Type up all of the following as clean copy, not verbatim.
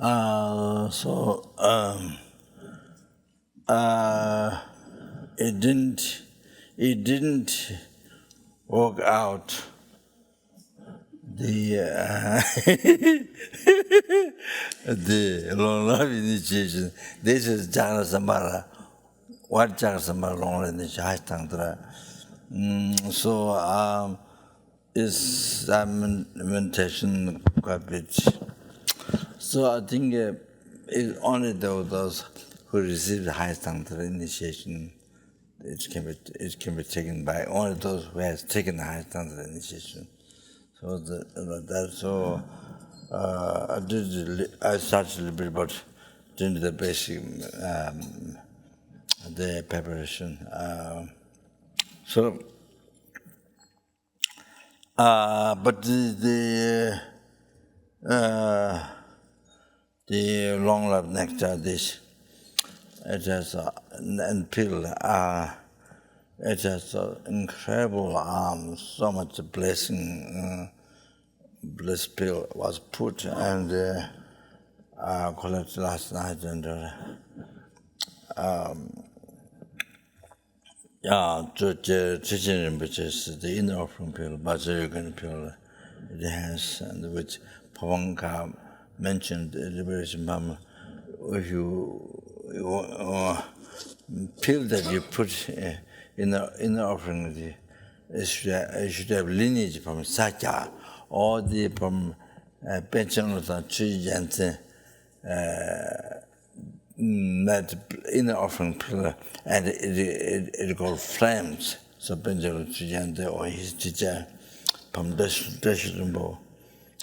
So it didn't work out. The long life initiation. This is Jhana Samara. What Jhana Samara long life initiation? So is meditation quite a bit. So I think it's only those who receive the highest tantra initiation. It can be taken by only those who has taken the highest tantra initiation. So I started a little bit about doing the basic the preparation. But the long life nectar, this it has and pill. It has incredible so much blessing. Bliss pill was put and collected last night and cherishing Rinpoche is the inner offering pill, Vajrayogana pill. It has, and which Pavanka mentioned the liberation palm. If you pill that you put in the offering, it should have lineage from Sakya, or from Penchanota, Chujante, that inner offering pillar, and it called flames. So Penchanota Chujante or his teacher from Deshrimbo.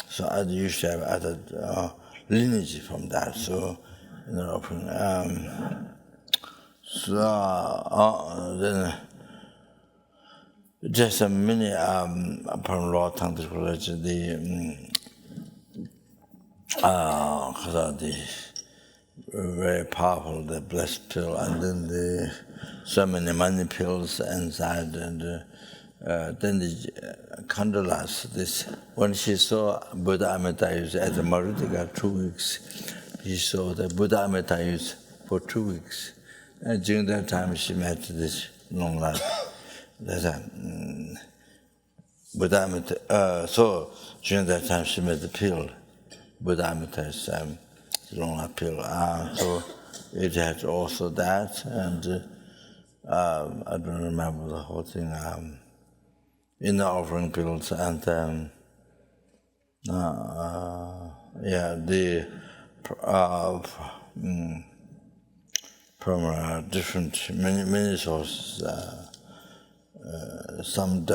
So I used to have added lineage from that. So inner offering. Then just a many from Raw Tantric College, the very powerful, the blessed pill, and then so many money pills inside, and then the Kandalas. This when she saw Buddha Amitayus at the Maritika 2 weeks, she saw the Buddha Amitayus for 2 weeks, and during that time she met this long life. Buddha Amitayus. So during that time she met the pill, Buddha Amitayus. Long life pill. So it had also that, and I don't remember the whole thing. In the offering pills, and from different many sources. Some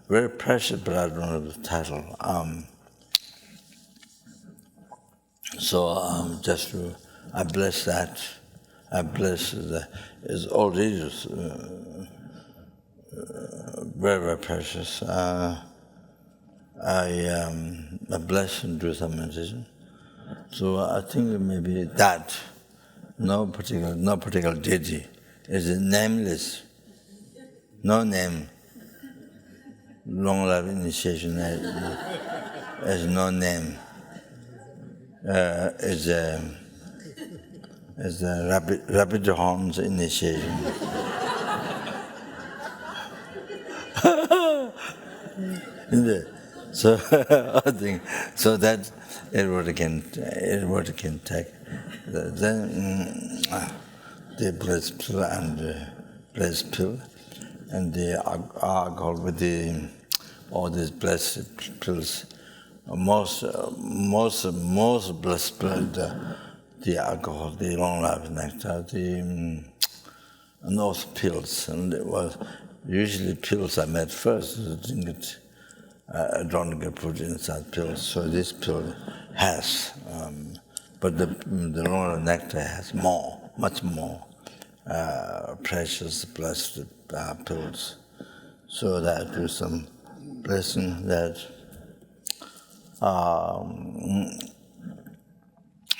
very precious, but I don't know the title. So just to, I bless that. I bless that. It's already very, very precious. I bless and do some meditation. So I think maybe that, no particular deity, is nameless, no name. Long life initiation has no name. Is a rapid horns initiation. So I think so that everybody can take. Then the blessed pill and blessed pill, and the alcohol with all these blessed pills. Most blessed pill, the alcohol, the long life nectar, and those pills, and it was usually pills I made first. I don't get put inside pills. So this pill has, but the long life nectar has much more precious blessed pills. So that was some blessing that.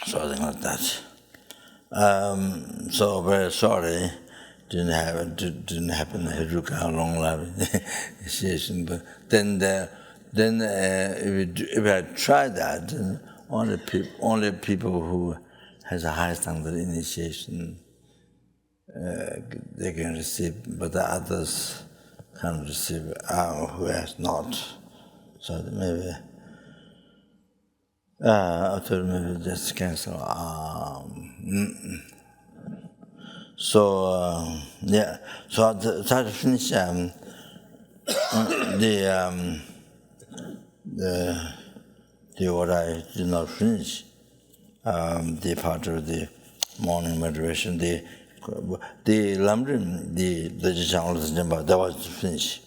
Something like that. So very sorry, didn't happen in Hiruka long life initiation. But then if I tried that, only people who has a high standard initiation they can receive, but the others can receive who has not. So maybe maybe just cancel. So yeah, so I try to finish the what I did not finish, the part of the morning meditation, the lamrim, the Jishang, that was finished,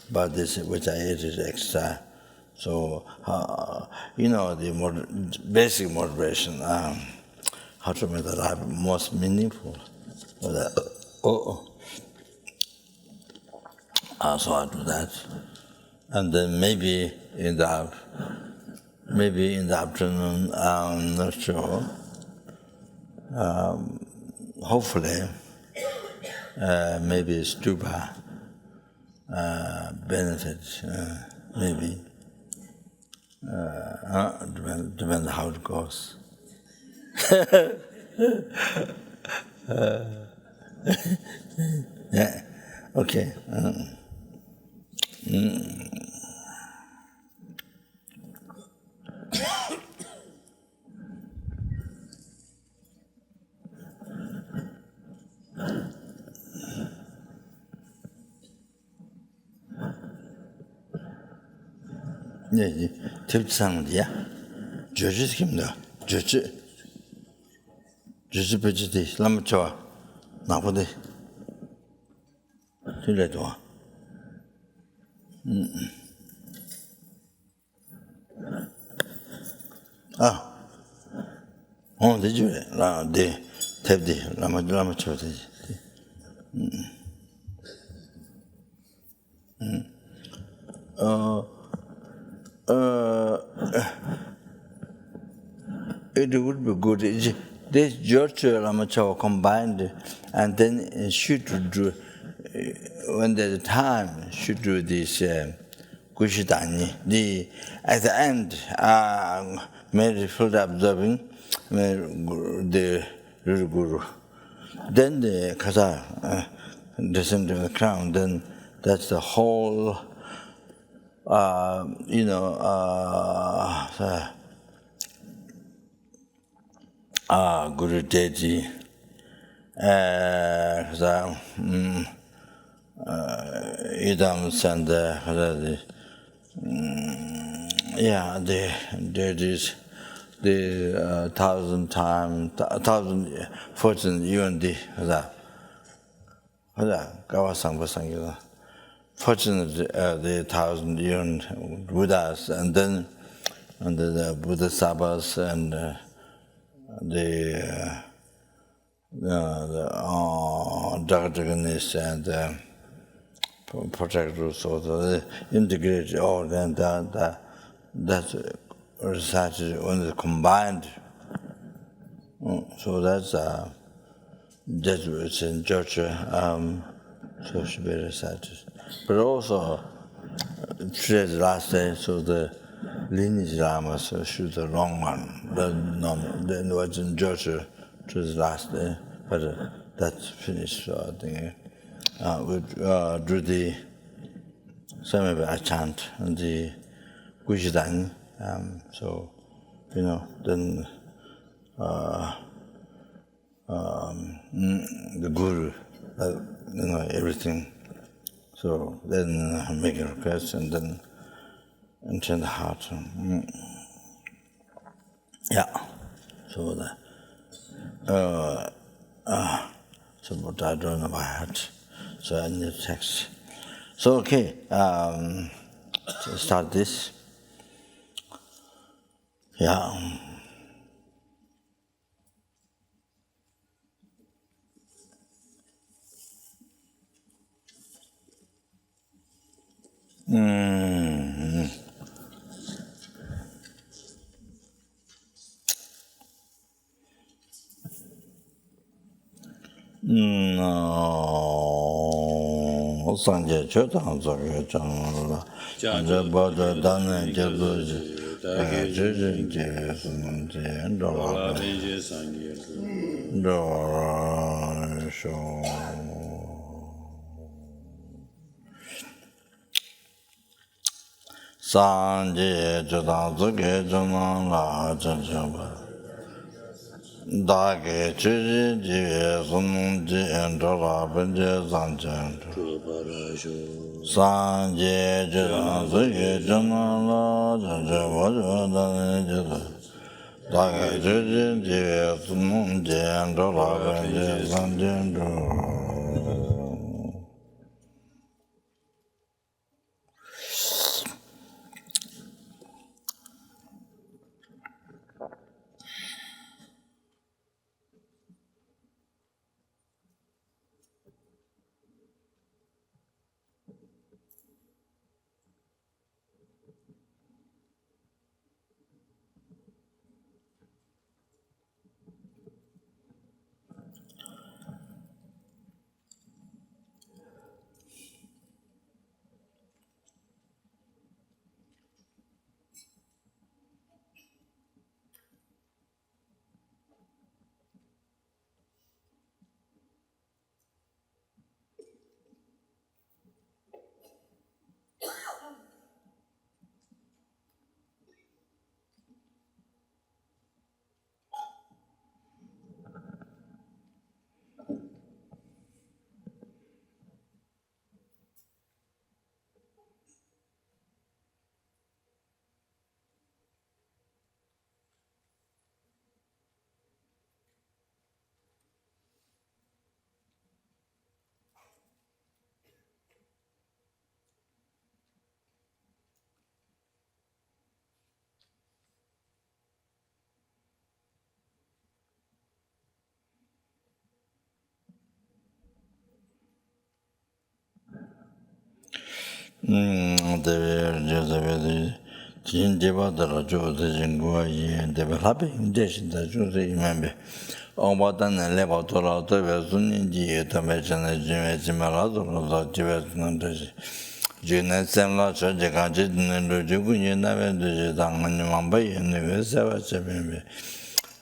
but this which I ate is extra. So the basic motivation, how to make the life most meaningful. So I do that, and then maybe in the afternoon, I'm not sure. Hopefully, maybe stupa benefit, maybe. Depends how it goes. Yeah. Okay. 네, 팁상이야. 저지 김다. 저지 버지디 라마 좋아. 나보다. 들려도. 오늘 되지. 네. 탭디 라마 좋아 되지. It would be good. This George Lamachow combined, and then should do when there's time should do this Kushitani. At the end, made full observing the real Guru. Then the Kasa descend to the crown. Then that's the whole. Guru Deji, Idams and the 1,000 fortune even the fortunate the 1,000 years Buddhas, and then the Buddha Sabas and the Jagadiganis and protectors, so they integrate all, and that's recited when it's combined. So that's Jesuits in Georgia, so it should be recited. But also, today's the last day, so the lineage Lamas should the long one. Then was in Georgia, today's the last day, but that's finished. So I think we do the some of I chant and the Gujidan. So then the Guru, everything. So then make a request and then enter the heart. Yeah. So so but I don't know by heart. So I need text. So okay, so start this. Yeah. Sanje Chotan Zaka Changla, and the border done Sanje Jodang Zuke Jonang La Janjaba Dage Chiji Jive Sunung Ji Endola Benje Zanjan Sanje Jodang Zuke Jonang La Janjaba Jodang Jodang Dage Chiji Jive Sunung Ji Endola Benje Zanjan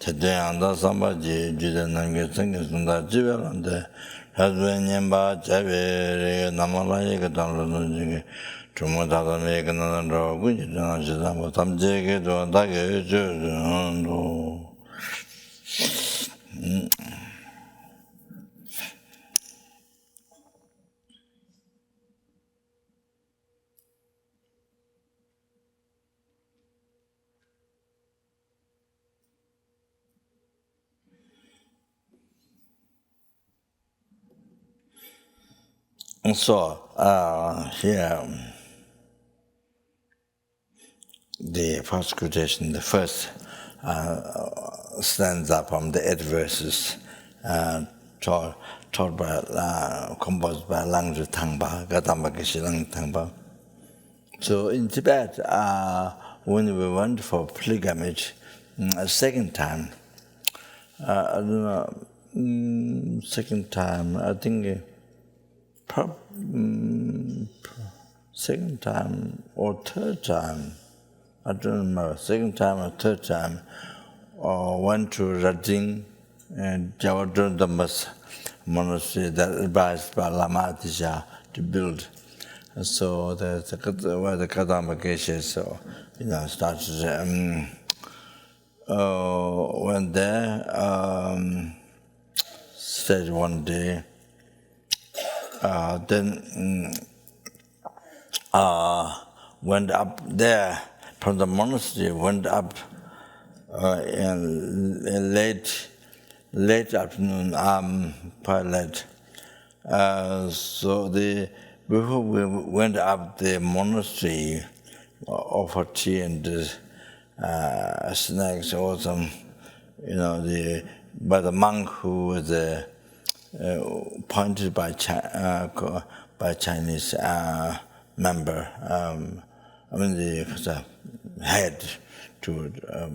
Tedeyanda sambaji jude nange sange sunda jivelande hazwe nyemba jabe namalaye katanlo nunjige chumudada mege nanandro gunji dana jidambo tamjege do dage judo. So, here, the first quotation, the first stanza from the 8 verses taught by, composed by Langzhu Tangpa, Gadamba Geshe Lang Tangpa. So in Tibet, when we went for pilgrimage a second time, I don't know, second time, I think second time or third time, I don't remember, second time or third time, went to Rading and Jawadron Dhammas monastery that advised by Lama Zopa to build. So where the Kadamba Geshe, so started. Went there, stayed one day. Then went up there from the monastery, went up in late afternoon, quite late. So before we went up the monastery, offered tea and snacks or some, by the monk who was appointed by Chinese member, the head to, I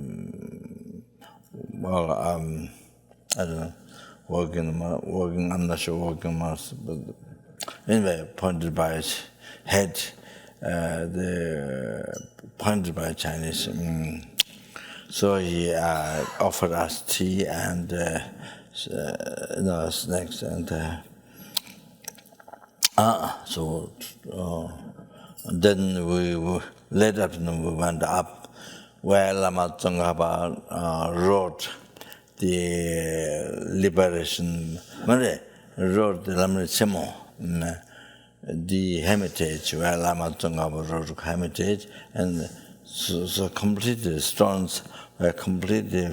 don't know, working, I'm not sure working months, but anyway, appointed by his head pointed by Chinese. So he offered us tea and snacks and then we later afternoon we went up where Lama Zopa wrote the liberation, wrote the Lama Zopa the hermitage where Lama Zopa wrote hermitage, and so completely stones were completely.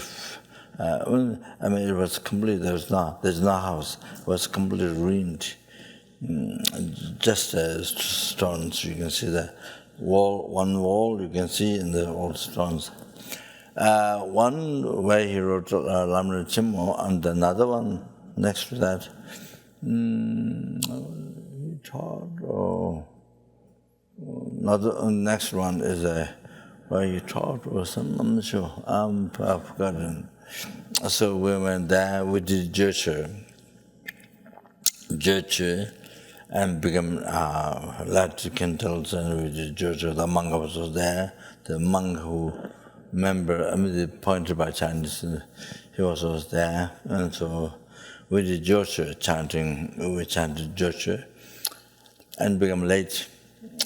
It was complete. There's no house. It was completely ruined. Just stones. You can see the wall. One wall you can see in the old stones. One where he wrote Lama Zopa, and another one next to that. He taught. Another next one is where he taught or something. I'm not sure. I've forgotten. So we went there. We did Jeche, and became lighted candles, and we did Jeche. The monk was there. The monk who pointed by Chinese, he was there, and so we did Jeche chanting. We chanted Jeche, and become late.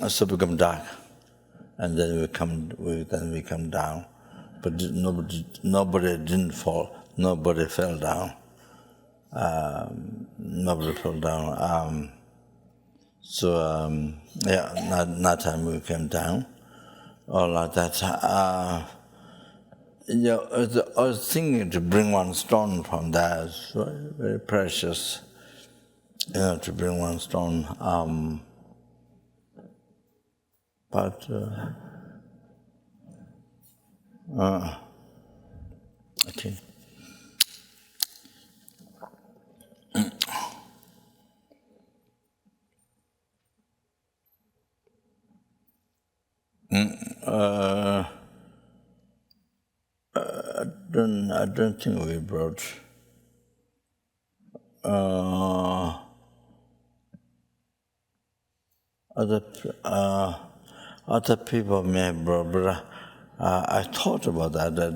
So become dark, and then we come down, but nobody didn't fall. Nobody fell down. Nobody fell down. That time we came down. All like that. I was thinking to bring one stone from there. It's very, very precious, to bring one stone. But okay. I don't think we brought. Other people may have brought, but I thought about that. I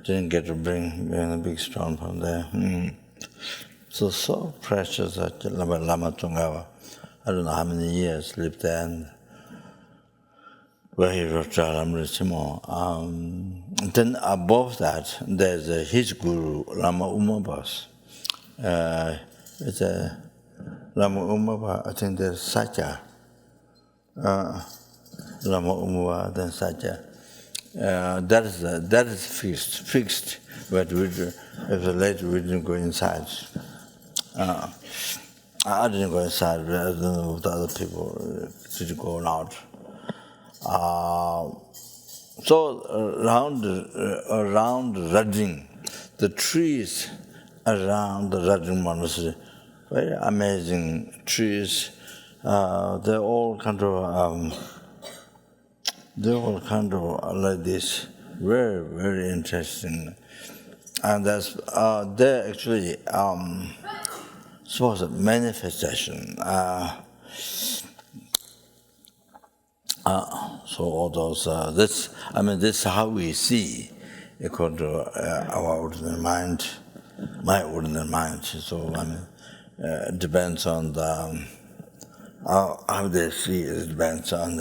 didn't get to bring a big stone from there. So precious that Lama Zopa. I don't know how many years lived there, and where he wrote Lama Zopa. Then above that, there's his guru, Lama Umabas. It's a Lama Umaba. I think there's Satya. Lama Umaba, then Satya. That is fixed. But later we didn't go inside. I didn't go inside. I don't know if the other people did go out. So around Rajing, the trees around the Rajing monastery, very amazing trees. They're all kind of like this, very, very interesting. And that's they're actually supposed to manifestation. So all those, this is how we see, according to our ordinary mind, my ordinary mind. So it depends on how they see it. It depends on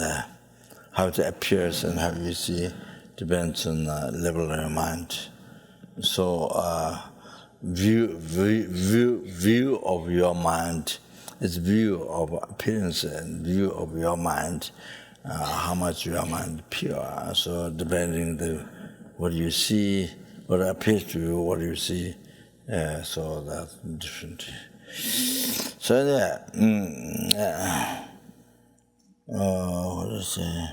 how it appears, and how you see depends on the level of your mind. So view of your mind is view of appearance, and view of your mind. How much your mind pure. So depending what you see, what appears to you, what you see, so that's different. So what is it?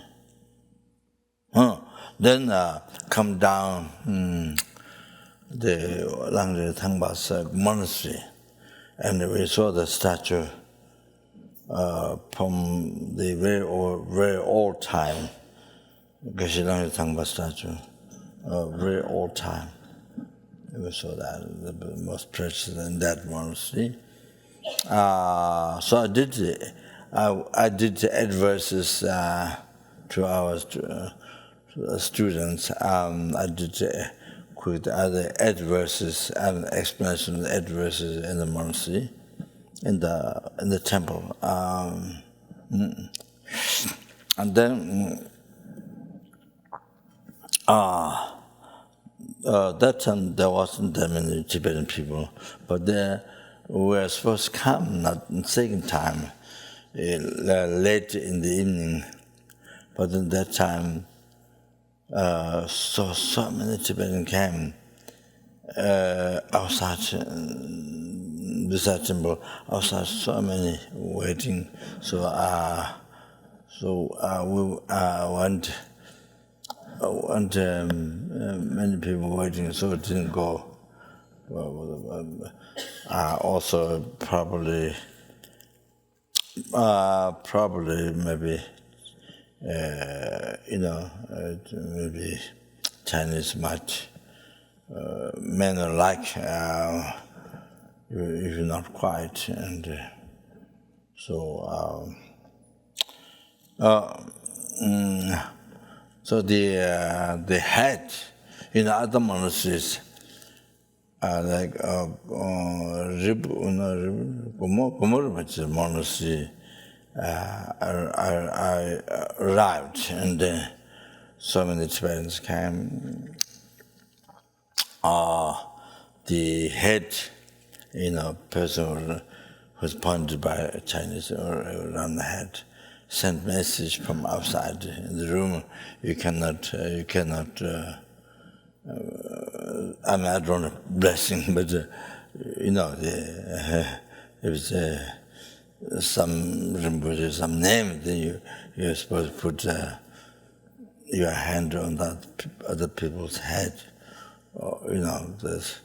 Then come down the Langre Thangpas monastery, and we saw the statue. From the very old time, Geshe-Langre Thangpa statue, very old time. We saw that, the most precious in that monastery. So I did 8 verses to our students. I did quick the 8 verses and explanation of the 8 verses in the monastery, in the temple. And then that time there wasn't that many Tibetan people, but they were supposed to come not in second time, late in the evening. But at that time, so many Tibetans came outside, beside temple, outside, so many waiting. So we went, many people waiting, so it didn't go. Also, probably maybe, maybe Chinese might, men are like, if not quite, and so the head in other monasteries, like Gomorrah monastery, I arrived, and so many Tibetans came. The head, person was pointed by a Chinese around the head, sent message from outside in the room. You cannot. I mean, I don't know blessing, but if it's some Rinpoche, some name, then you're supposed to put your hand on that other people's head.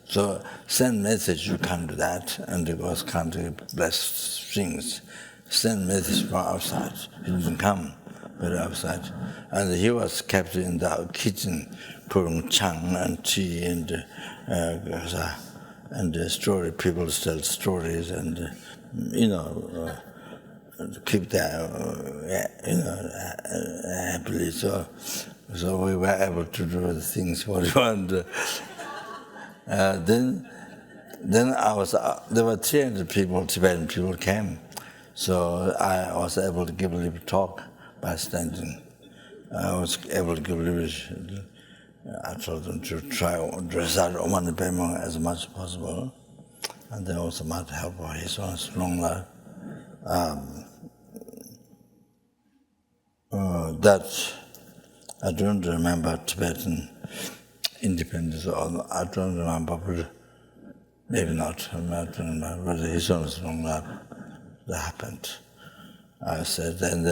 So send message, you can't do that, and because can't bless things. Send message from outside. He didn't come, but outside. And he was kept in the kitchen, pouring chang and tea and story. People tell stories and keep that happily. So we were able to do the things what we wanted. Then there were 300 people, Tibetan people came. So I was able to give a little talk by standing. I was able to give a little. I told them to try to dress out Omani Pema as much as possible, and they also might help for his own long life. That I don't remember Tibetan independence, or I don't remember, but maybe not. I don't remember, but his own long life. That happened. I said, and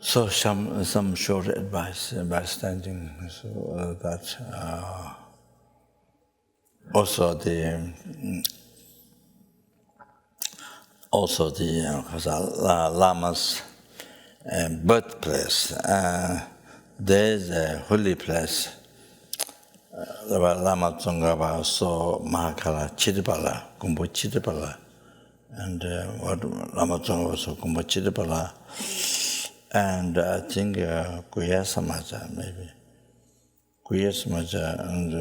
So some short advice by standing. So that also the Lama's birthplace. There's a holy place. Lama Zopa so Mahakala Chidipala, Gumbo Chidipala, and what Lama Zopa so Gumbo Chidipala, and I think Kuya Samaja maybe. Kuya Samaja and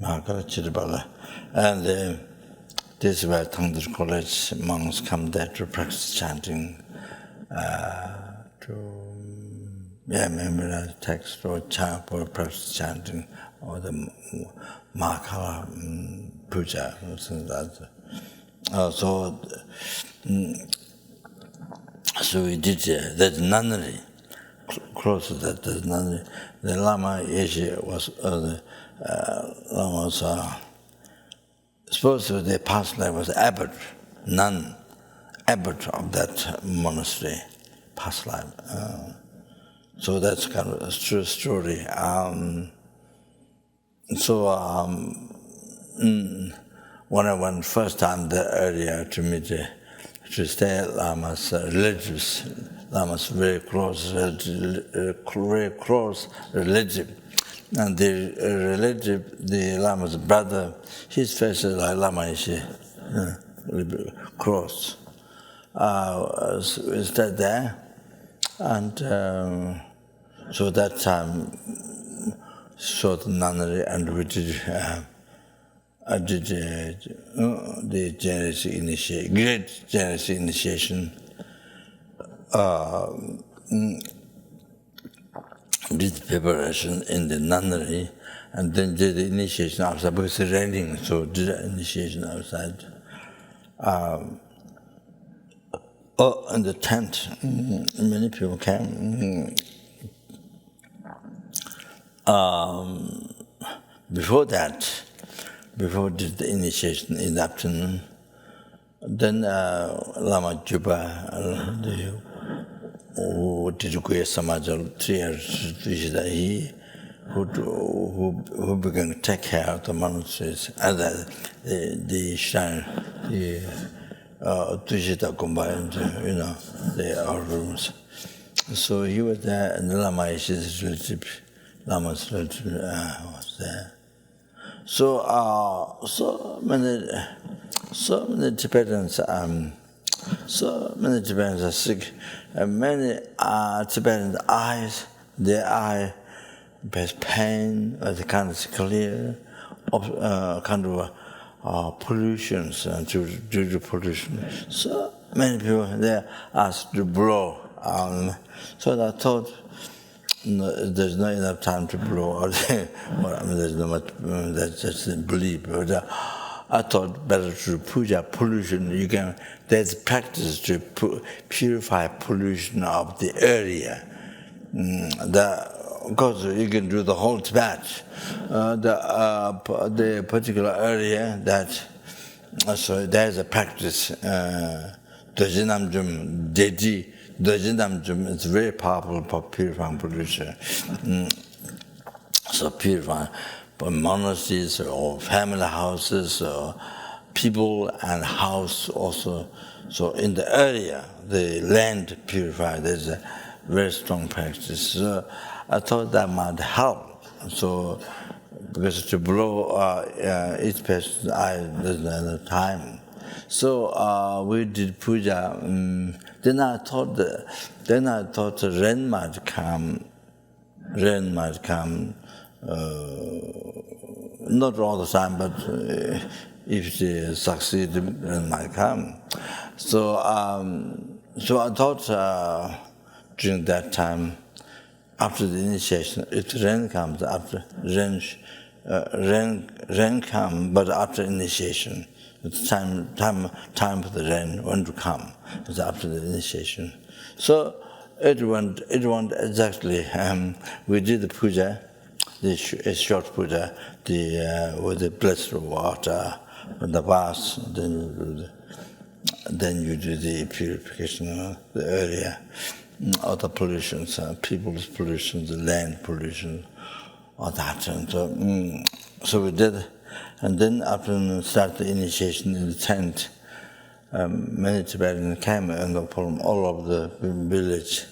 Mahakala Chidipala. And this is where Tangdir College monks come there to practice chanting, remember that text or chant or practice chanting or the Mahakala puja or something like that. So we did that nunnery, close to that, there's nunnery. The Lama Yeshe was, the Lama was, supposed to the past life was abbot, nun, abbot of that monastery, past life. So that's kind of a true story. When I went first time there earlier to meet to stay at Lama's relatives, Lama's very close relative. And the relative, the Lama's brother, his face is like Lama Yeshe. cross. So we stayed there, and so that time, short nunnery, and we did. I did the cherishing initiation, great cherishing initiation. Did preparation in the nunnery, and then did the initiation outside because it's raining, so did the initiation outside. In the tent, many people came. Before that, before did the initiation in the afternoon, then Lama Zopa, who did Samajal 3 years, he who began to take care of the monasteries and the shrine, the Tujita combined, the our rooms. So he was there, and the Lama's relative, Lama's relative was there. So many Tibetans, are sick. Many Tibetans' eyes, their eye has pain, the kind of clear, kind of pollutions due to pollution. So many people there asked to blow. So I thought, there's not enough time to blow. There's not much. That's just a belief. But I thought better to puja pollution. There's practice to purify pollution of the area. Because you can do the whole Tibet. The particular area that. So there's a practice. Dojinamjum Deji. Dojinamjum is very powerful for purifying pollution. So purifying monasteries or family houses or people and house also. So in the area, the land purified, there's a very strong practice. So I thought that might help. So because to blow each person's eye, there's not enough time. So we did puja. Then I thought rain might come. Rain might come. Not all the time, but if they succeed, rain might come. So I thought during that time, after the initiation, if rain comes, after rain come, but after initiation. It's time for the rain when to come. It's after the initiation. So it went exactly. We did the puja, a short puja, with the blessed water, the vase. Then you do the purification of the area, all the pollutions, people's pollution, the land pollution, all that. And so we did. And then after start the initiation in the tent, many Tibetans came and from all over the village.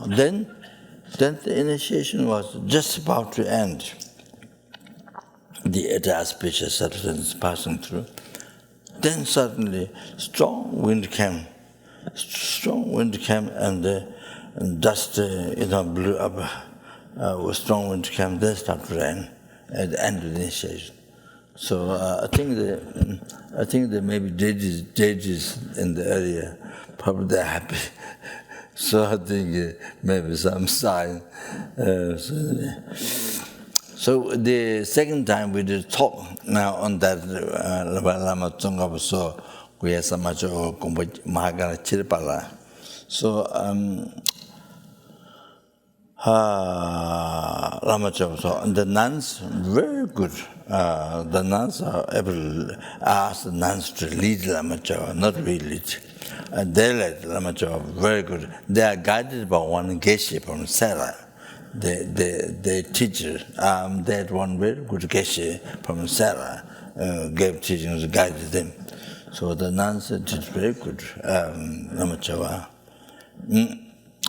Then the initiation was just about to end. The auspicious substance passing through. Then suddenly strong wind came. And dust blew up. With strong wind came, then started to rain at the end of the initiation. So I think there may be judges in the area, probably they're happy. So I think maybe some sign. So the second time we did talk now on that Lama Zopa so we have so much Mahagana Chirpala. So Lama Zopa so and the nuns very good. The nuns are able to ask the nuns to lead Lama Zopa, not really lead. They led Lama Zopa very good. They are guided by one geshe from Sarah. The teacher, they had one very good geshe from Sarah, gave teachings, guided them. So the nuns did very good, Lama Zopa.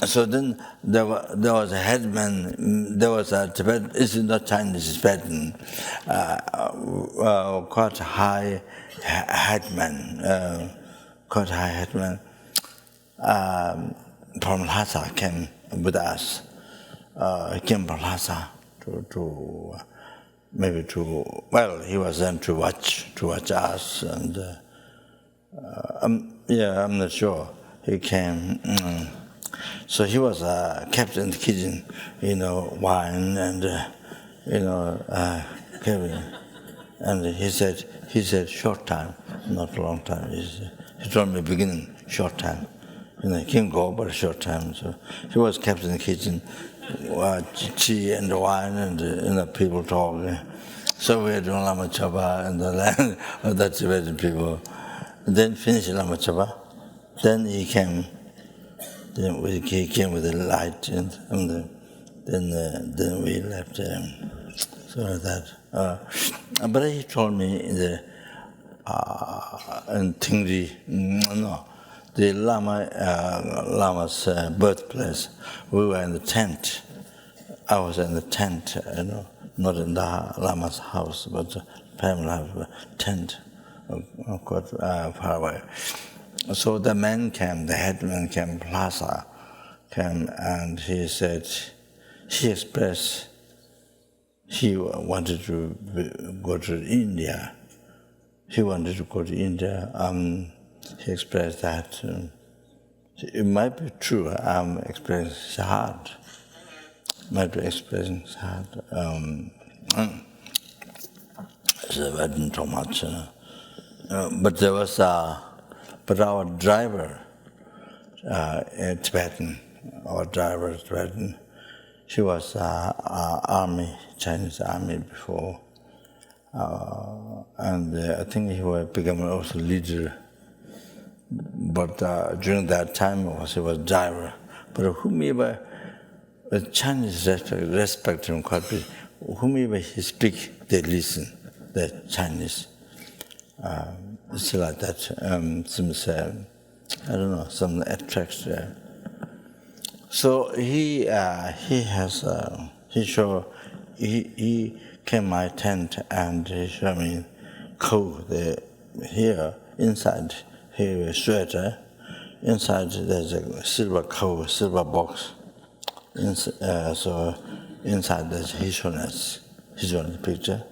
So then there was a headman, there was a Tibetan, it's not Chinese, Tibetan, quite high headman, from Lhasa came with us. He came from Lhasa he was then to watch us, and I'm not sure. He came. So he was kept in the kitchen, wine and Kevin. And he said short time, not long time. He told me beginning short time. He can go, but short time. So he was kept in the kitchen, tea and wine, and people talk. So we were doing Lama Zopa in the land of the Tibetan people. And then finished Lama Zopa. Then he came. Then he came with the light, and then we left. So like that. But he told me in Tingri, the Lama's birthplace. We were in the tent. I was in the tent, not in the Lama's house, but the family have a tent, quite far away. So the man came, the headman came, Plaza came, and he said, he expressed he wanted to go to India. He wanted to go to India. He expressed that. It might be true, I'm experiencing hard. Might be expressing hard. So I didn't talk much. But there was but our driver, Tibetan, she was Chinese army before, and I think he was become also leader. But during that time, he was driver. But whomever the Chinese respect him quite bit. Whomever he speak, they listen. The Chinese. It's like that. Some attraction. So he came my tent and he showed me coat here inside. Here a sweater. Inside there's a silver coat, silver box. So inside there's his picture.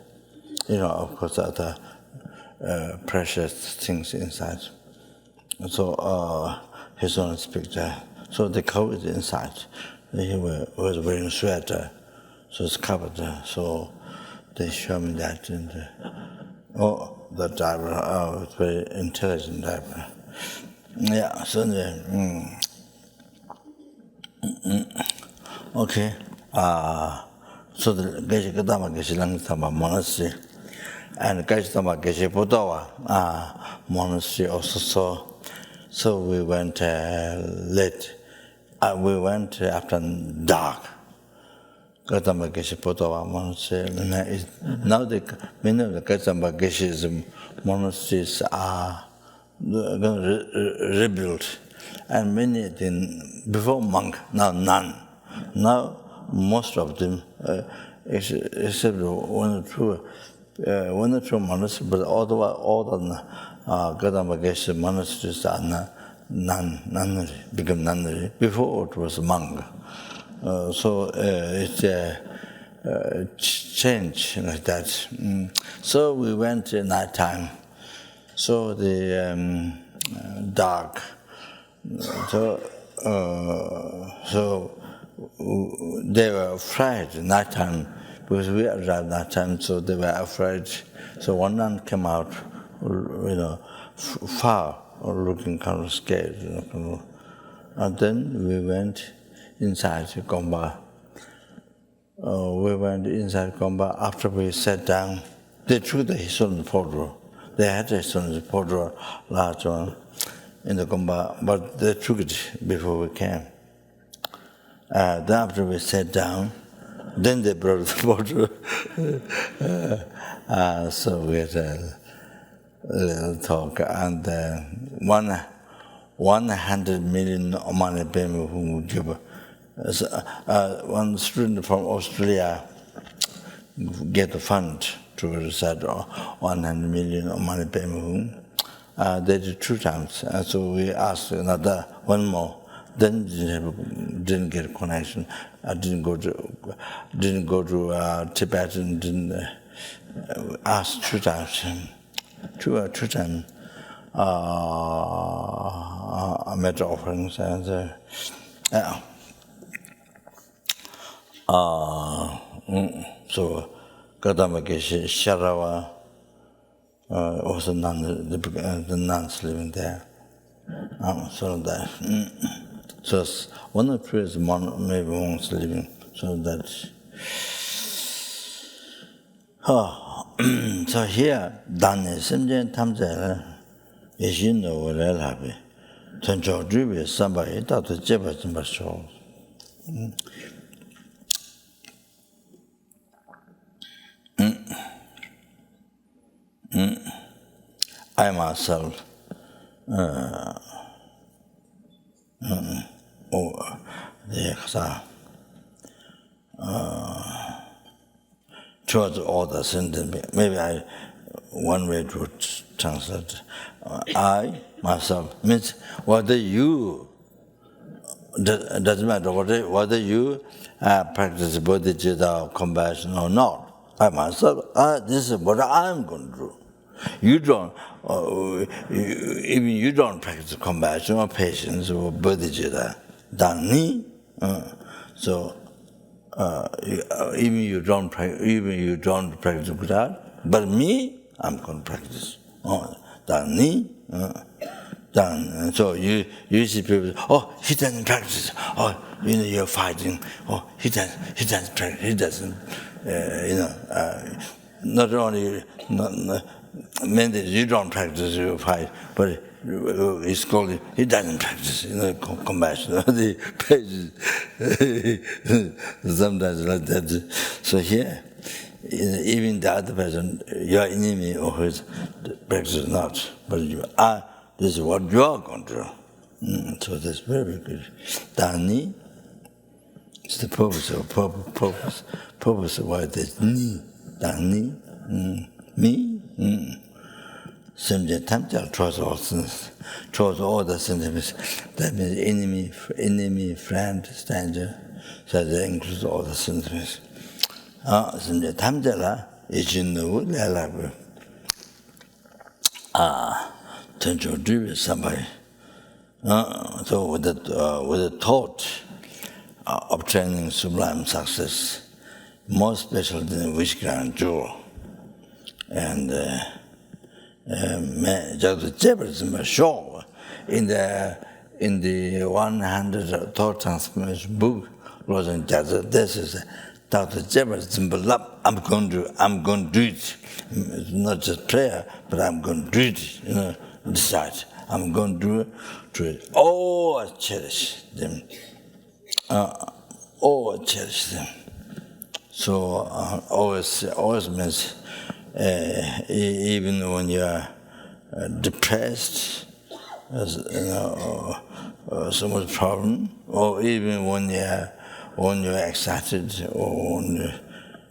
Of course, other precious things inside. So his picture. So the coat is inside. He was wearing a sweater, so it's covered. So they show me that. And the driver, it's very intelligent driver. Yeah, so okay. So the Geshe Kadama Geshe Langtama monastery and Geshe Tama Geshe Budawa monastery also. So we went late. We went after dark. Kadama Geshe Budawa monastery. Now many of the Kadama Geshe monasteries are rebuilt, and many before monk, now none. Now most of them, except one or two monasteries, but all the Kadama Geshe monasteries are nunnery, become nunnery. Before it was monk. So it's a change like that. So we went at night time. So the dark. So they were afraid night time because we arrived night time. So they were afraid. So one nun came out, far, looking kind of scared. And then we went inside Gomba. After we sat down. They took the Hisun photo. They had a Hisun photo, large one, in the Gomba, but they took it before we came. Then after we sat down, then they brought the photo. So we had a little talk, and 100 million Omani Pema who would give one student from Australia get a fund to recite 100 million Omani Pema. They did 2 times, and so we asked another one more. Then didn't get a connection. I didn't go to Tibet and didn't ask 2 times. Two times. I made offerings and so Gadamakeshi Sharawa also the nuns living there. So that so one of the priests maybe once living so that so here Dane Simjen Tamze Yeshino will have it. Tencho Jubi somebody thought the Jebas in Basho. I myself towards all the sentence. Maybe one way to translate. I myself means whether you doesn't matter whether you practice bodhicitta compassion or not. I myself, this is what I'm going to do. You don't, even you don't practice compassion or patience or bodhicitta. Dani, so even you don't practice Buddha, but me, I'm going to practice. Dani, so you see people. Oh, he doesn't practice. Oh, you're fighting. Oh, he doesn't practice. He doesn't. Not only meant that you don't practice, you fight, but it's called he doesn't practice. Compassion. The pages sometimes like that. So here, even the other person, your enemy or his practice not, but you are. This is what you are going to do. So that's very, very good. Dani is the purpose of why there's ni. Dani, me. Simja Tamja towards all the sentiments. That means enemy, friend, stranger. So that includes all the sentiments. Simja Tamja la, Ijinu Lalabu. Tencho Drivi somebody. So with the thought obtaining sublime success, more special than wish grand jewel. And in the 100 thought transformation book, this is Dr. Jebel Zimbalab, I'm going to do it. It's not just prayer, but I'm going to do it, decide. I'm going to do it. Oh, I cherish them. Oh, I cherish them. So always means even when you're depressed, so much problem, or even when you're excited, or when you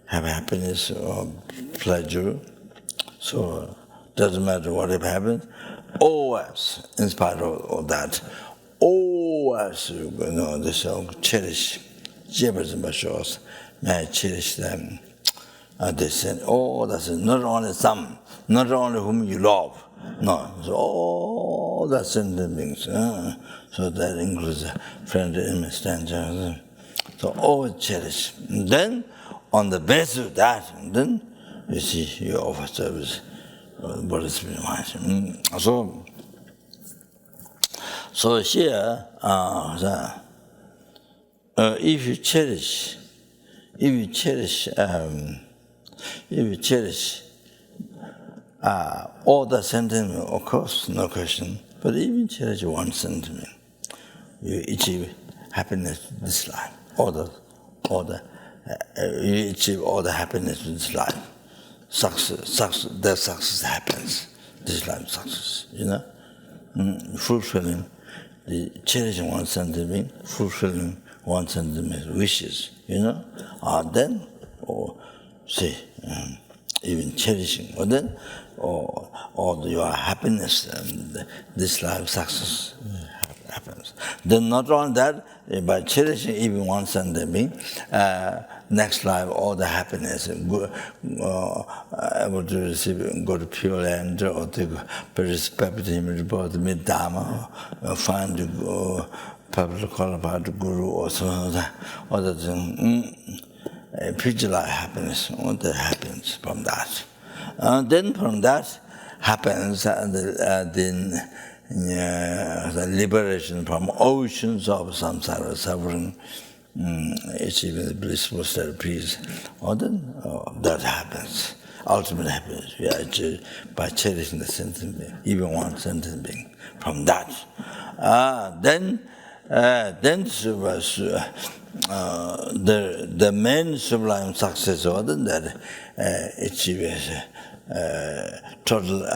have happiness or pleasure, so doesn't matter what happens. Always, in spite of all that, always, this cherish, may I cherish them. They said, that's not only some, not only whom you love, no, so all the sentient beings. So that includes friend, enemy, stranger. So always cherish. And then, on the basis of that, then you see you offer service. So here, if you cherish all the sentiment, of course, no question, but even cherish one sentiment, you achieve happiness in this life. You achieve all the happiness in this life. Success happens. This life success, fulfilling. the cherishing one sentient being, fulfilling one sentient being's wishes, then, or say, even cherishing, or then, or your happiness and this life success happens. Then not only that, by cherishing even one sentient being, next life all the happiness, able to receive good pure land, or to participate in both mid-dharma, or find the public qualified guru, or some other thing. Future life happiness, all that happens from that. Then from that happens the liberation from oceans of samsara suffering, achieving the blissful state of peace. Or then that happens. Ultimate happiness, we are achieved by cherishing the sentient being, even one sentient being. From that, then the main sublime success, other than that, achieves total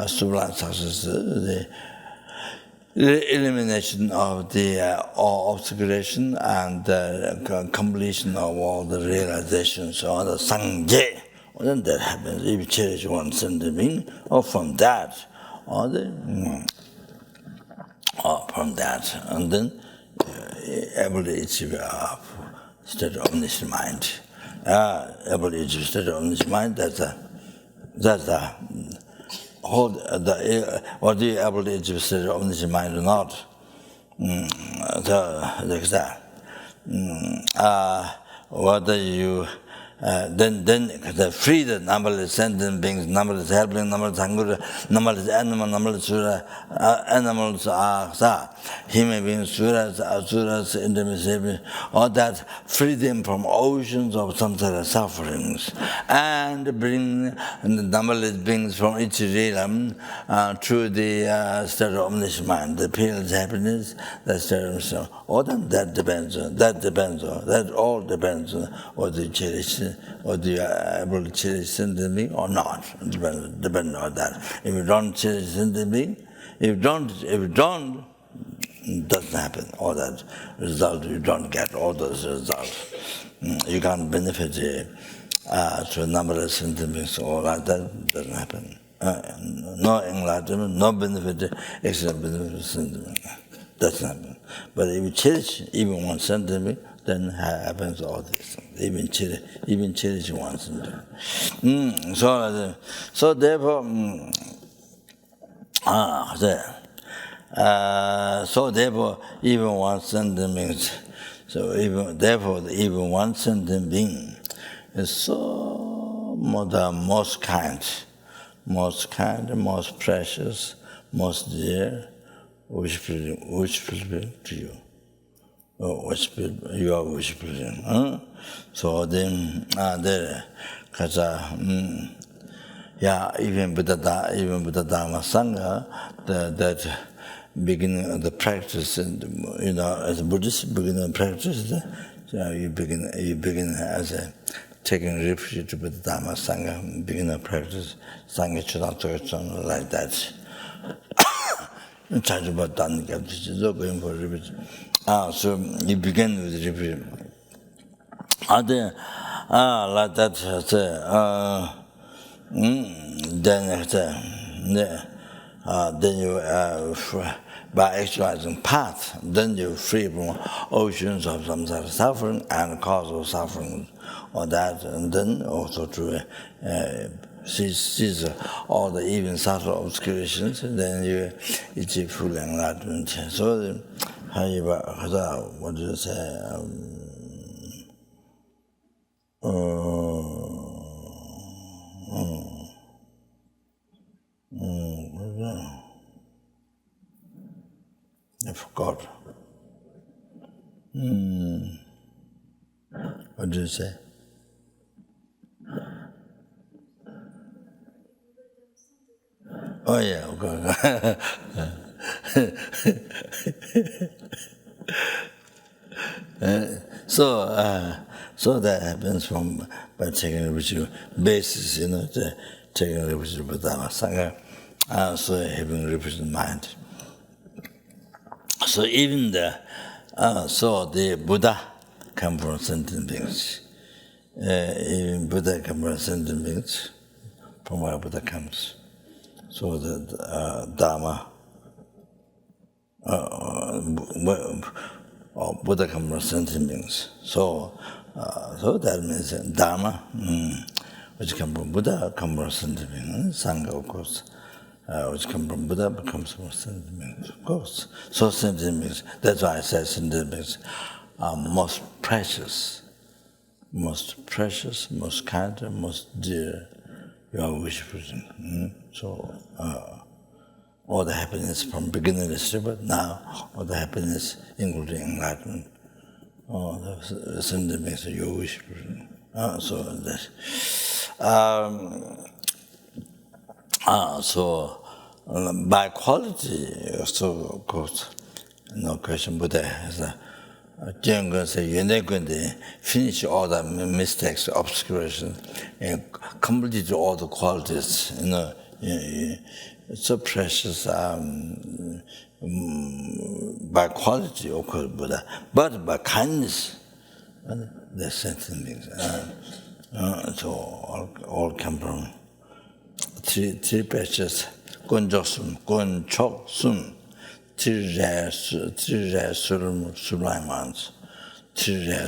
sublime success, the elimination of the obscuration and the completion of all the realizations, or the sangye. Then that happens if you cherish one sentient being, or from that, or from that, and then able to achieve state of omniscient mind. Able to achieve state of omniscient mind, that's the whole, whether you're able to achieve state of omniscient mind or not, like that. Whether you then the free the numberless sentient beings, numberless helping, numberless hunger, numberless animal, numberless sura, animals are human beings, suras, asuras, intermediate, all that free them from oceans of samsara sufferings, and bring the numberless beings from each realm through the state of omniscient mind, the peerless happiness, the state of omniscient. All that depends on, that all depends on whether you cherish, whether you are able to cherish sentient being or not. Depends on that. If you don't cherish sentient being, if you don't, it doesn't happen. All that result, you don't get all those results. You can't benefit to a number of sentient beings, all that doesn't happen. No enlightenment, no benefit, except benefit of sentient being. Doesn't happen. But if you cherish even one sentient being, then happens all these things. Even cherish one sentient being. So therefore, so therefore, even one sentient being. So even one sentient being is so the most kind, most precious, most dear. Which fulfill to you? You are wish fulfilling. So then, because even Buddha Dharma Sangha, that beginning of the practice, and as a Buddhist beginning practice, you begin as a taking refuge to Buddha Dharma Sangha, begin a practice, Sangha Chudam like that. Charge about done going for repeat. So you begin with repeat. Like that, then you by exercising path, then you're free from oceans of samsara suffering and cause of suffering, or that, and then also to sees all the even subtle obscurations, and then you achieve full enlightenment. So, what do you say? I forgot. What do you say? Oh yeah, okay. So that happens by taking a which basis, taking a which Buddha Sangha, so having represent mind. So even the Buddha come from sentient beings. Even Buddha come from sentient beings, from where Buddha comes. So the Dharma, Buddha come from sentient beings. So that means Dharma, which come from Buddha, come from sentient beings. Sangha, of course, which come from Buddha, comes from sentient beings, of course. So sentient beings, that's why I said sentient beings are most precious, most kind, most dear. You are wish person. So all the happiness from beginning is but now all the happiness, including enlightenment, all the sentient beings are your wish person. So that. By quality, so of course, no question. Buddha has a finish all the mistakes, obscuration, and complete all the qualities. It's so precious by quality, of course, Buddha, but by kindness, the sentient beings. So all come from three precious. Gonjosun, Gonchoksun,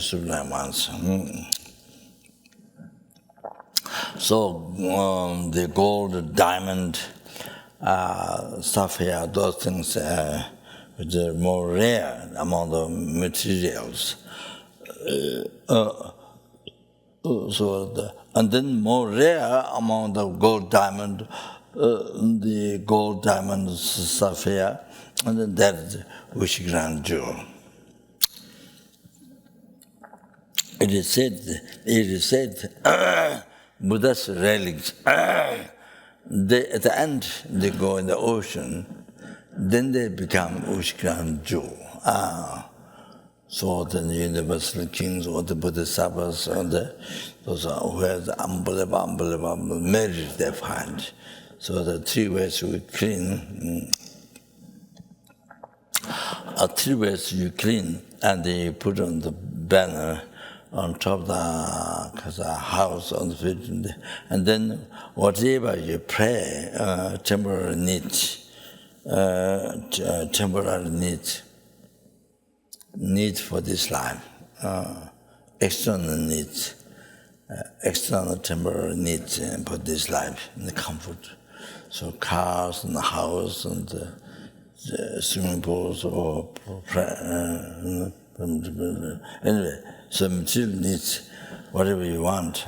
sublime ones. So the gold, diamond, sapphire, those things which are more rare among the materials. And then more rare among the gold, diamond, the gold, diamond, sapphire, and then that is wish grand jewel. It is said, Buddha's relics, at the end they go in the ocean, then they become wish grand jewel. So the universal kings or the bodhisattvas or those who have the unbelievable merit they find. So the three ways we clean, and you put on the banner on top of the house on the field, and then whatever you pray, temporary needs, need for this life, external needs, external temporary needs for this life, and the comfort. So cars and the house and the swimming pools or anyway, so material needs, whatever you want.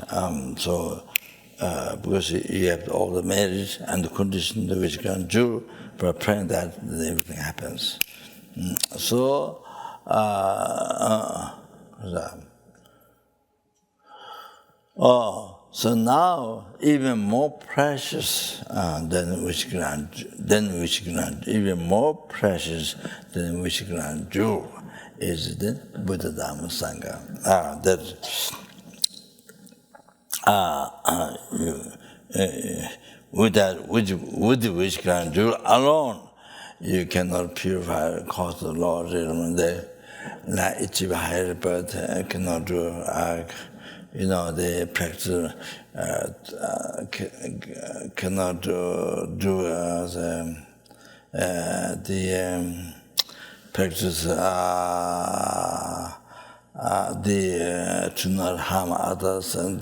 Because you have all the merit and the condition which you can do, but praying that everything happens. So now even more precious than wish grand, even more precious than wish grand jewel is the Buddha Dhamma Sangha. With the wish grand jewel alone, you cannot purify the cause of the Lord. Like Ichiba higher birth cannot do. They practice cannot do practice to not harm others and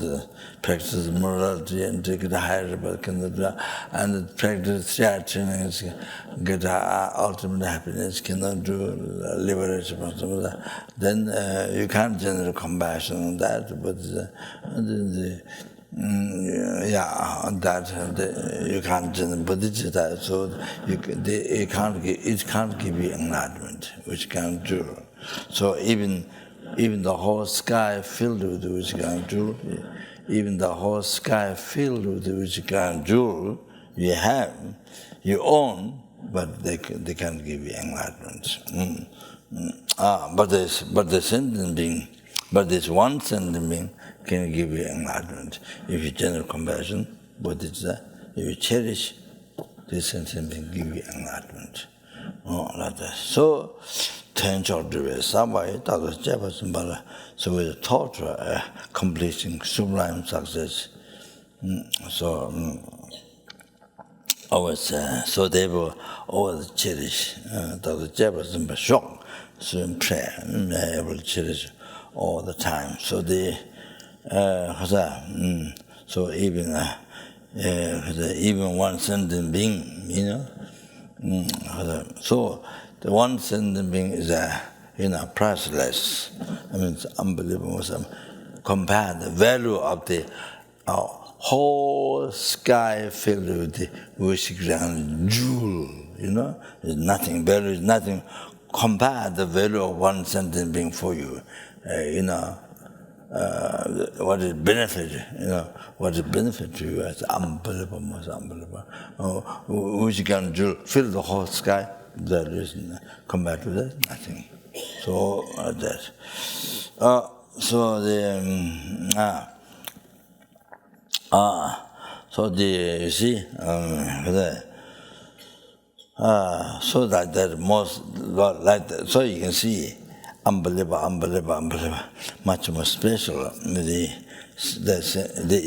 practice morality and to get higher but cannot do, and practice cherishing, get ultimate happiness, cannot do liberation from some of that. Then you can't generate compassion on that, but you can't generate bodhicitta, so it can't give you enlightenment, which can't do. So even the whole sky filled with which kind jewel, even the whole sky filled with which kind jewel you own, but they can't give you enlightenment. But this one sentient being can give you enlightenment. If you generate compassion, bodhicitta, if you cherish, this sentient being give you enlightenment. Like that. So, tension to it, somebody does Jefferson, but so with torture, completing sublime success. So, always, so they will always cherish, Dr. Jefferson, but shock, so in prayer, they will cherish all the time. So they, so even, even one sentient being, you know, so the one sentient being is priceless. I mean, it's unbelievable. Compare the value of the whole sky filled with the wish-ground jewel. You know, there's nothing. Value is nothing. Compare the value of one sentient being for you. What is benefit? What is benefit to you? It's unbelievable, most unbelievable. Wish-ground jewel fill the whole sky. There is compared to that, nothing. So that. So you see, so that most like that. So you can see, unbelievable, much more special. The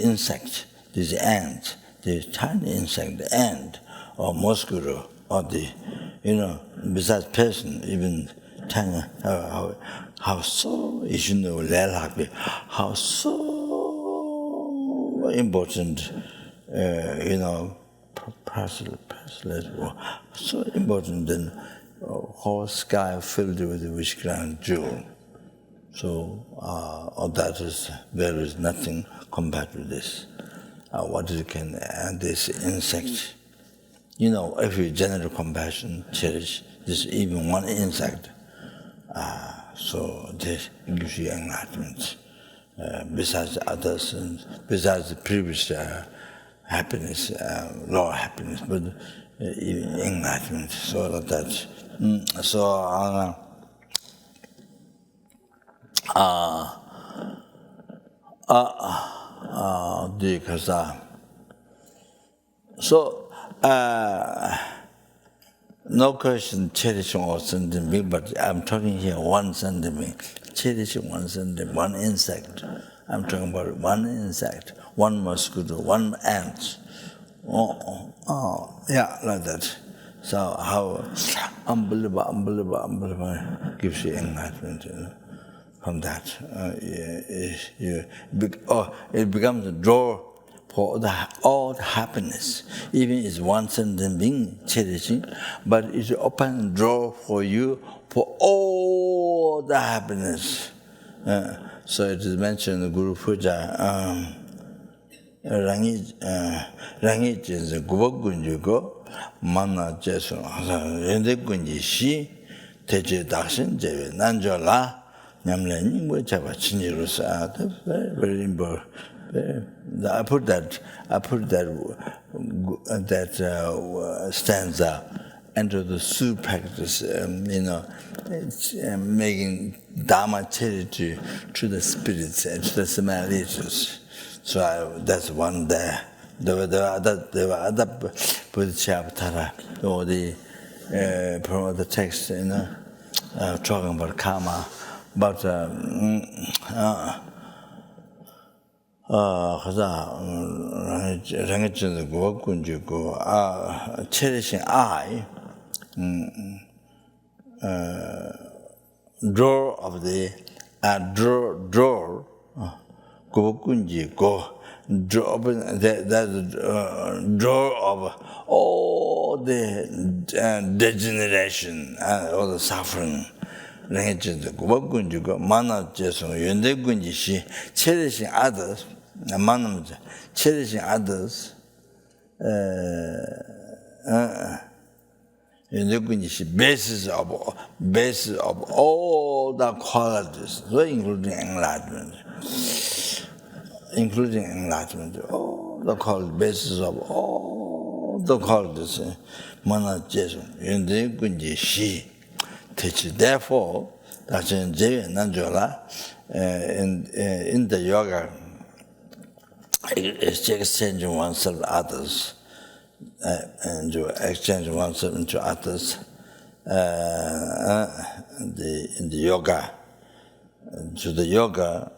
insect, this ant, the tiny insect, the ant, or mosquito, or the, besides person, even tiny, how so, you should know, how so important, priceless, so important than whole sky filled with the wish-ground jewel. So all that is, there is nothing compared to this. What it can, this insect, if you generate compassion, cherish this even one insect, so this gives you enlightenment. Besides others, and besides the previous happiness, lower happiness, but enlightenment. So that. No question cherishing or sentient being, but I'm talking here one sentient being, cherishing one sentient, one insect. I'm talking about one insect, one mosquito, one ant. Yeah, like that. So how unbelievable gives you enlightenment, from that. It becomes a door for all the happiness. Even it's one sentient being cherishing, but it's an open door for you for all the happiness. So it is mentioned in the Guru Puja, Rangi Jinsa Gubak Gunjugo, Mana Jesu, Rende Gunji Shi, Teche Dakshin Jewe, Nanjola, Nyamle Nyingwe Chaba Chinjirusa, very important. I put that stanza into the Su practice, making Dharma charity to the spirits, to the Samaritas. So that's one there. There were other Bodhisattva, or the text, talking about karma, but cherishing I, drawer of the drawer, Gokunji go, drawer of all the degeneration and all the suffering. Mana cherishing others, cherishing others, basis of all the qualities, so including enlightenment, all the qualities, basis of all the qualities. Mana Jesu, Yunde Gunji Shi. Therefore, that's in Jaya Nanjola, in the yoga, exchanging oneself to others, and you exchange oneself into others, in the yoga. To the yoga,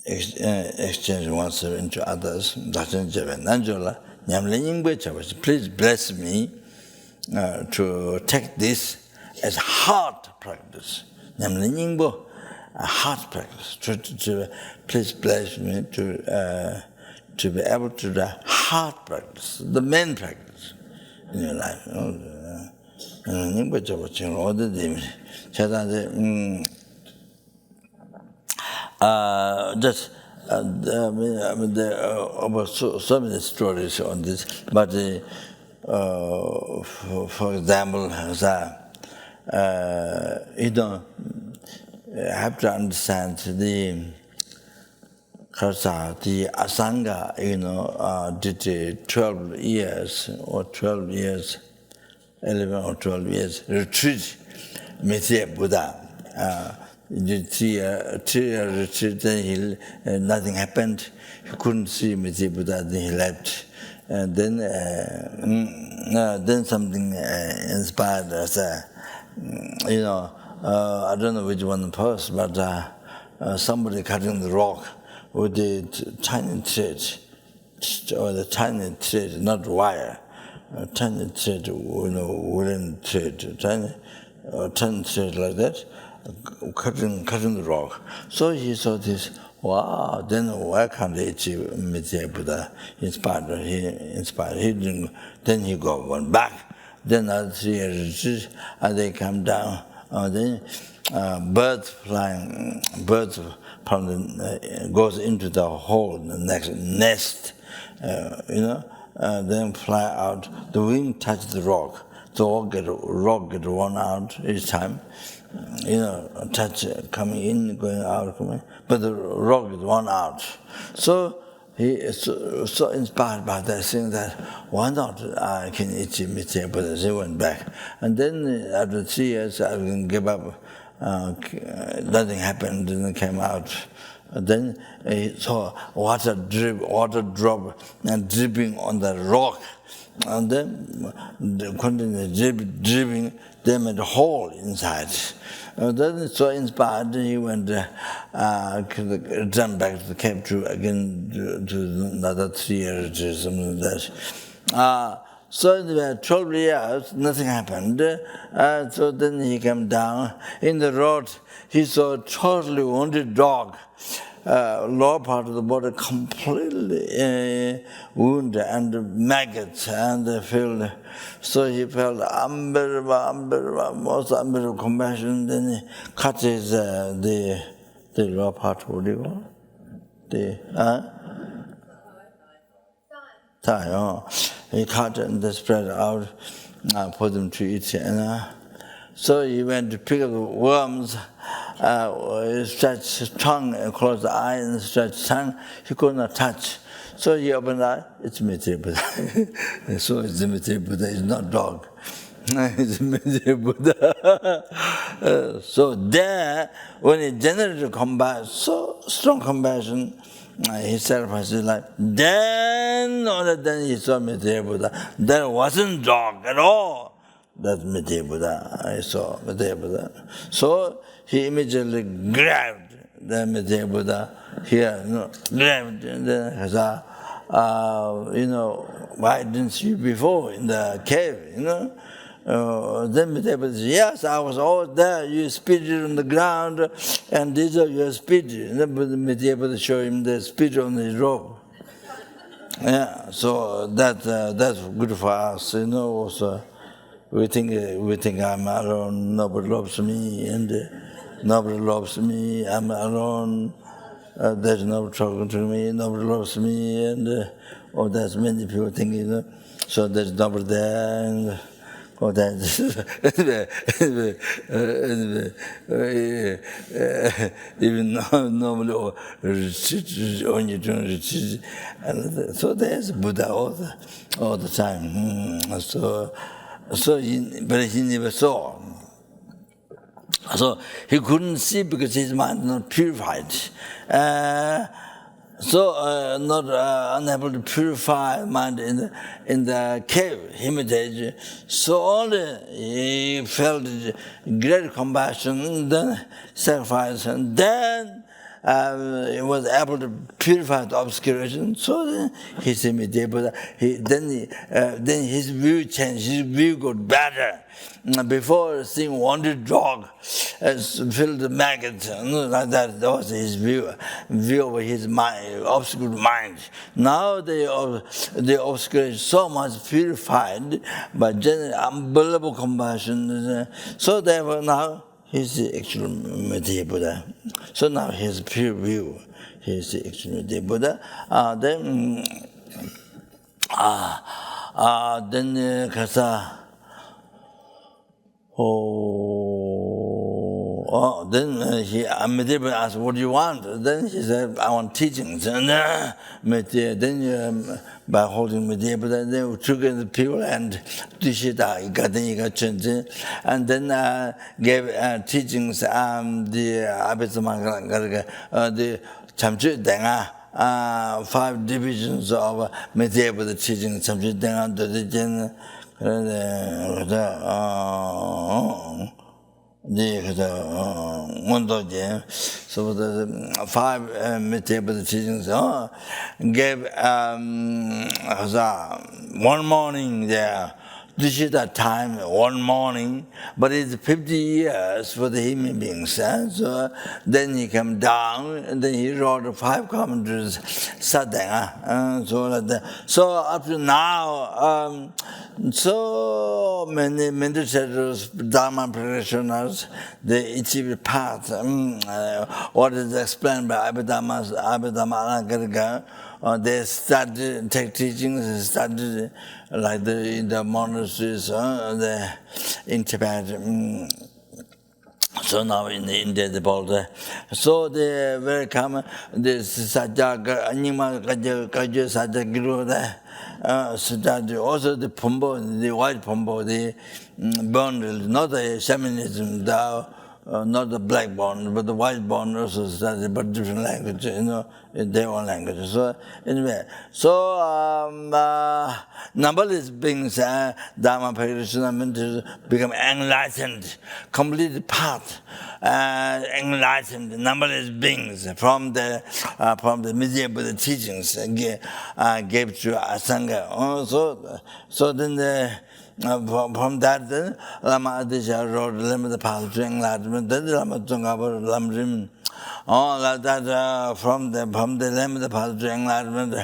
exchange oneself into others. Please bless me to take this as hard practice. A hard practice. Please bless me to be able to do hard practice, the main practice in your life. Just there are so many stories on this, but for example, you have to understand the Asanga, did 12 years or 12 years, 11 or 12 years retreat, Mithya Buddha. Did 3 year retreat, then nothing happened. He couldn't see Mithya Buddha, then he left. And then something inspired us. I don't know which one first, but somebody cutting the rock with the tiny thread, or the tiny thread, not wire, tiny thread, woolen thread, tiny thread like that, cutting the rock. So he saw this. Wow, then why can't they achieve Mithya Buddha? Inspired. He didn't, then he went back. Then another 3 years, and they come down. Then birds from goes into the hole, the next nest, then fly out. The wing touch the rock. The rock get worn out each time. Touch coming in, going out, coming, but the rock is worn out. So he is so inspired by that, saying that, why not I can achieve Mithya Buddha? He went back. And then after 3 years, I can give up. Nothing happened, didn't come out. And then he saw water drop and dripping on the rock. And then continued dripping, they made a hole inside. Then so inspired, he went, returned back to the cave to again to another 3 years or something like that. So in the 12 years, nothing happened. So then he came down. In the road, he saw a totally wounded dog. Lower part of the body completely wounded and maggots and filled. So he felt most unbearable compassion. Then he cut his the lower part. What do you call it? Thigh. He cut and they spread out for them to eat. So he went to pick up the worms. He stretched his tongue and closed the eye and stretched his tongue. He could not touch. So he opened the eye. It's Mithya Buddha. So it's Mithya Buddha. It's not dog. It's Mithya Buddha. So there, when he generated compassion, so strong compassion, he sacrificed his life. Then he saw Mithya Buddha. There wasn't dog at all. That's Mithya Buddha. I saw Mithya Buddha. So he immediately grabbed the Mithya Buddha here, grabbed, and then why didn't you before in the cave, Then Mithya Buddha said, yes, I was always there. You spitted on the ground, and these are your spit. And then Mithya Buddha showed him the spit on his robe. Yeah, so that's good for us, Also, we think I'm alone. Nobody loves me, and nobody loves me. I'm alone. There's nobody talking to me. Nobody loves me, and there's many people thinking, so there's nobody there, and even normally only doing retreat, so there's Buddha all the time. But he never saw. So he couldn't see because his mind was not purified. So not unable to purify mind in the cave, Hermitage. So only he felt great compassion, then sacrifice, and then he was able to purify the obscuration. So then he said, then his view changed. His view got better. Before seeing wanted dog, filled the maggot, like that was his view of his mind, obscure mind. Now the obscuration so much purified by general unbelievable compassion. So therefore now he's the actual Medheya Buddha. So now his pure view, he's the actual Medheya Buddha. Then Kasa. Then Medheya asked, what do you want? Then he said, I want teachings. And then by holding Medheya, then we took in the people and Dishita, and then gave teachings, the Chamchu Denga, 5 divisions of Medheya Buddha teaching, Chamchu Denga, so the 5 Medheya Buddha teachings gave one morning there. This is that time, one morning, but it's 50 years for the human beings. So then he came down, and then he wrote 5 commentaries, Sadhana, so like that. So up to now, so many meditators, Dharma practitioners, they achieve path. What is explained by Abhidhamma Anagarika, they started take teachings, they started like in the monasteries in Tibet. So now in India, the border. So they very common. This Sajaga, Anima Kaja Sajaguru there. Also the Pombo, the white Pombo, the bond, not the shamanism, not the black bond, but the white bond also studied, but different language, in their own language. So anyway, so numberless beings, Dharma practitioners meant to become enlightened, complete path, enlightened, numberless beings from the Medheya Buddha teachings gave to Asanga. So then from that, then Lama Adisha wrote Limited Path to Enlightenment. Then Lama Tsongkhapa Lamrim. Like that, from the Limited Path to Enlightenment,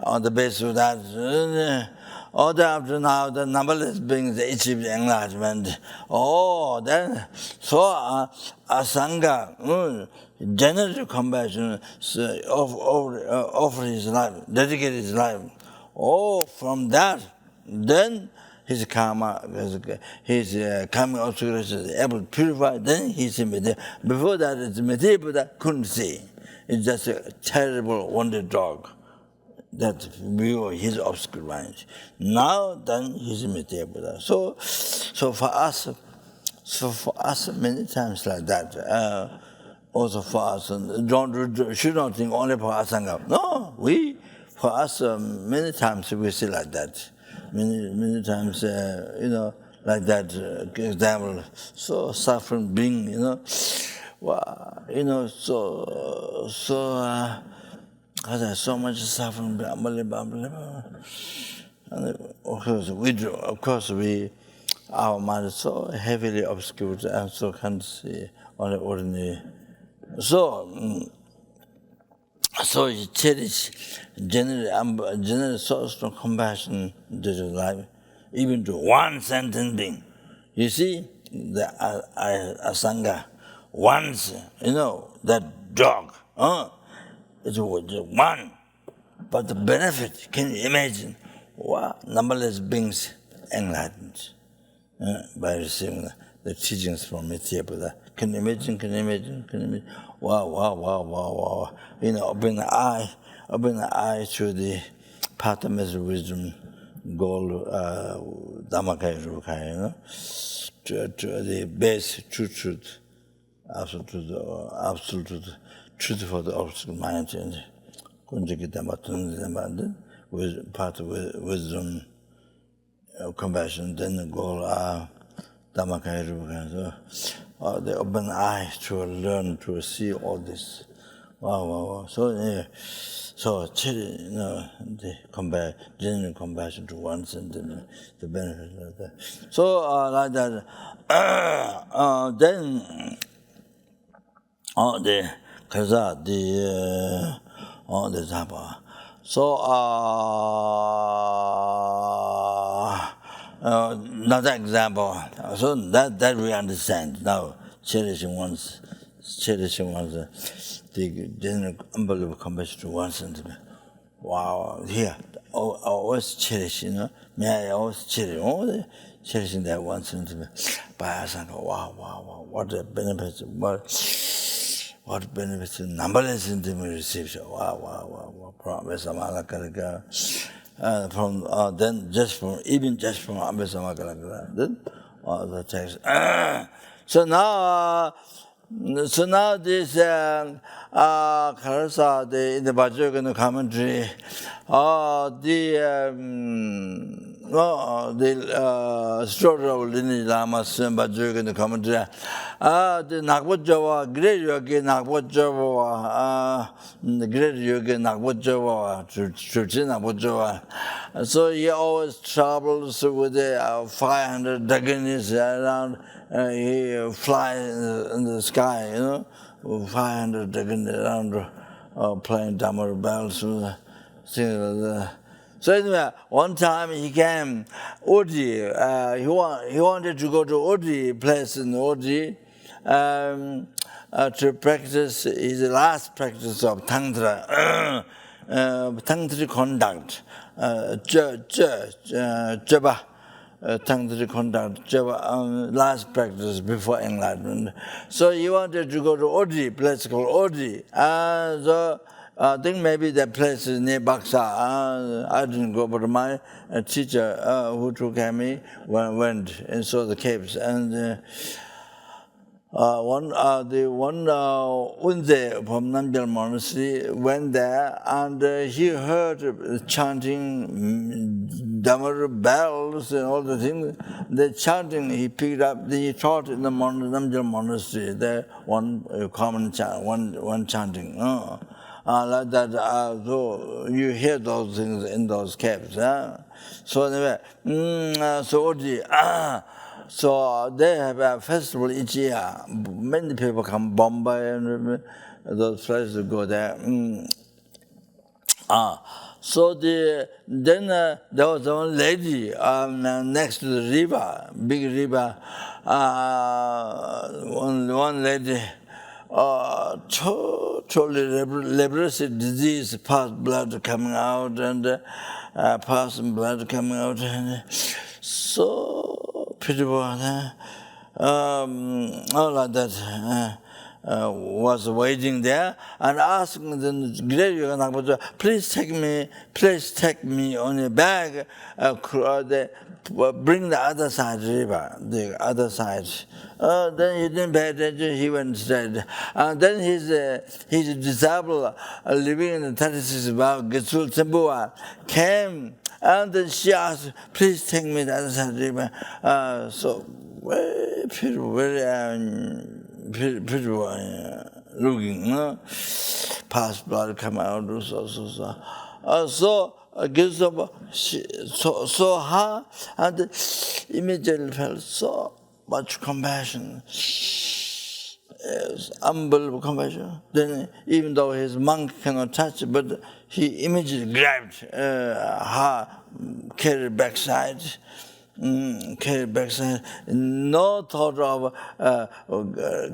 on the basis of that, all after now, the numberless beings achieved enlightenment. Then so Asanga, generous compassion, offer his life, dedicate his life. From that, then his karma, his karmic obscuration is able to purify, then he's in Medheya. Before that, it's Medheya Buddha couldn't see. It's just a terrible wonder dog that view of his obscure mind. Now, then he's in Medheya Buddha. So for us, many times like that. Also for us, should not think only for Asanga. No, for us, many times we see like that. Many times, like that example, so suffering being, so much suffering, unbelievable. And of course, our mind is so heavily obscured and so can't see only ordinary. So he cherished general so strong compassion to his life, even to one sentient being. You see, the Asanga, once, that dog, it was one. But the benefit, can you imagine? Wow, numberless beings enlightened by receiving the teachings from Medheya Buddha. Can you imagine? Wow. Open the eye to the path of wisdom, goal, Dhammakaya Rupakaya, to the base truth, absolute truth for the obscure mind. with part of wisdom, compassion, then the goal Dhammakaya, they open eyes to learn to see all this. Wow. So the genuine compassion to one's and the benefit of that. So like that. Then the kaza the tapa. So another example. So that we understand now. Cherishing one's the general unbelievable compassion to one's sentiment. Wow, here, always cherish, may I always cherish, cherishing that one sentiment. By us, wow, what a benefit, what benefits, numberless sentiment receives. Wow, promise, from then just from Abhisamakara, then the text. So now this Kharasa, in the Bhajagan commentary, the story of lineage Lamas Bhajagan commentary, the Nagwajawa, great yogi Nagwajawa, the great yogi Nagwajawa, Chuchin Nagwajawa. So he always travels with the 500 Daganis around. He flies in the sky, 500 Daganis around playing Dhamma bells. So anyway, one time he came, Odi, he wanted to go to Odi, place in Odi, to practice his last practice of Tantra, Tantric conduct, Java. Tantric conduct, last practice before enlightenment. So he wanted to go to Odi, place called Odi. So I think maybe that place is near Baksa. I didn't go, but my teacher who took me went and saw the caves. And Unze from Namgyal Monastery went there, and he heard chanting Dhamma bells and all the things. The chanting he picked up, he taught in the Namgyal Monastery. There one common chant, one chanting. Like that, so you hear those things in those caves. So anyway, so Oji, so they have a festival each year. Many people come, Bombay and those places go there. So then there was one lady next to the river, big river. One lady, totally leprosy disease, past blood coming out and past blood coming out, and so pitiable. All like that. Was waiting there and asking the great Yoga, please take me on your bag, bring the other side river, the other side. Then he didn't pay attention, he went straight. And then his disciple living in the 36 Bhav, Getsul Tsembua, came, and then she asked, please take me the other side river. So very beautiful, very beautiful looking, past blood come out, so gives up, so her, and immediately felt so much compassion, unbelievable compassion. Then, even though his monk cannot touch it, but he immediately grabbed her, carried backside. No thought of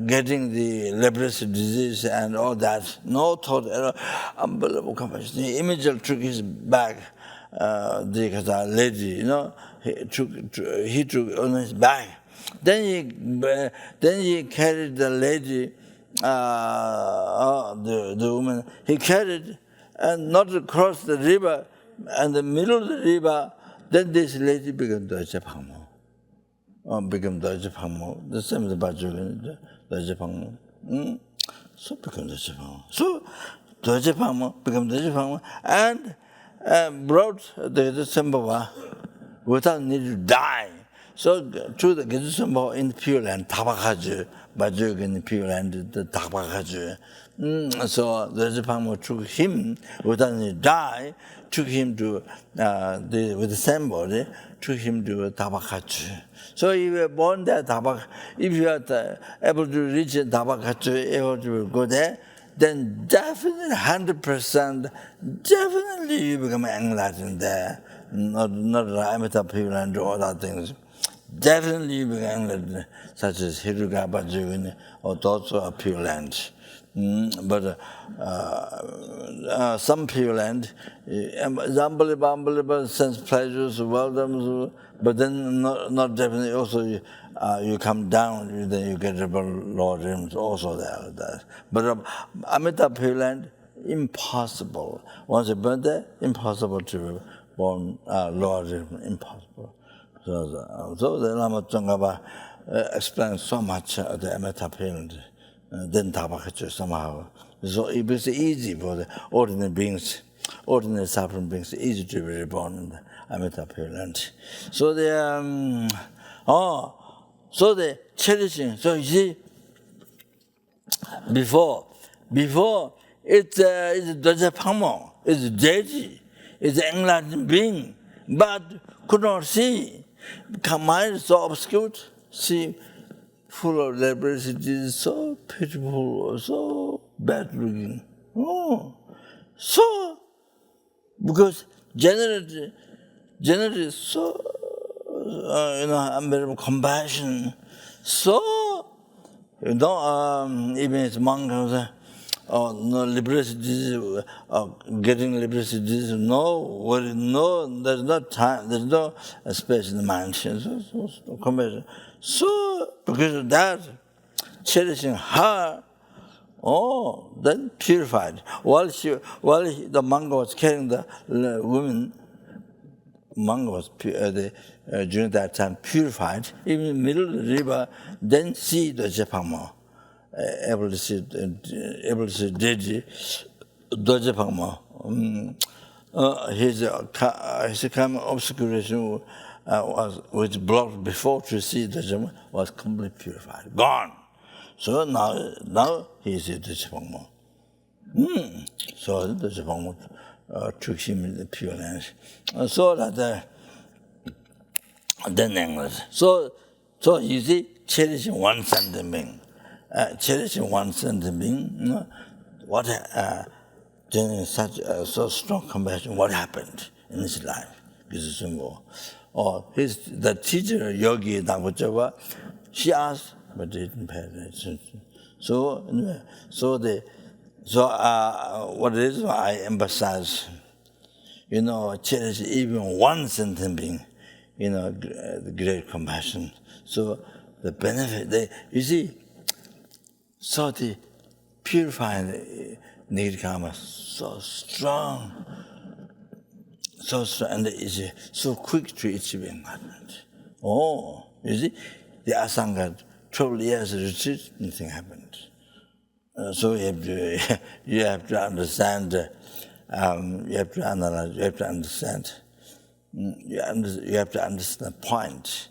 getting the leprosy disease and all that. No thought at all. Unbelievable compassion. He immediately took his bag, the lady, he took on his bag. Then he carried the lady, the woman. He carried, and not across the river, and the middle of the river. Then this lady became Dojja Phangmo. The same as the Bhajagan, Dojja Phangmo. So became Dojja Phangmo. So Doje Pangmo, become Doje Pangmo, and brought the Sambhava without need to die. So through the Gizusambhava in the Pure Land, Tabakaju, Bajug in the Pure Land, the Tabakaju. So the Pangmo took him without need to die, took him to with the same body, took him to Tabakaju. So if you were born there, if you are able to reach Tabakaju, able to go there, then definitely 100%, definitely you become enlightened there. Not Amitabha people and all other things. Definitely you become enlightened, such as Hiruga Bajivini or thoughts of Pure Land. But some Pure Land, unbelievable sense pleasures, welcomes, but then not definitely also you come down, then you get about Lord Rims also there. But Amitabha Pure Land, impossible. Once you burn there, impossible to be born Lord Rims, impossible. So the Lama Tsongkhapa explains so much of the Amitabha Pure Land. Then Tabakachu somehow. So it was easy for the ordinary beings, ordinary suffering beings, easy to be reborn in the Amitabha Pure Land. So so the cherishing. So you see, before it's Doje Pangmo, it's deity, it's an enlightened being, but could not see. Mind is so obscure, see, full of leprosy, so pitiful, so bad looking. So, because generally so, unbearable compassion. So, even his monk was, no leprosy disease, getting leprosy disease, no, there's no time, there's no space in the mind. So compassion. So, because of that, cherishing her, then purified. While the monk was carrying the woman, monk was during that time purified, even in the middle of the river, then see the Jepangmo, able to see Deji, Doje Pangmo. His kind of obscuration was blocked before to see the Jepangmo was completely purified, gone. So now he is the Jepangmo. So the Jepangmo took him in the Pure Land. So that then English. So you see, cherishing one sentient being. Cherishing one sentient being, what such so strong compassion, what happened in his life? Or the teacher, Yogi Dhammachawa, she asked, but he didn't pay attention. So what it is, I emphasize, cherish even one sentient being, the great compassion. So the benefit, you see, so the purifying negative karma so strong, and it's so quick to achieve enlightenment. You see, the Asanga 12 years retreat, nothing happened. So you have to understand, you have to analyze, you have to understand. You have to understand the point.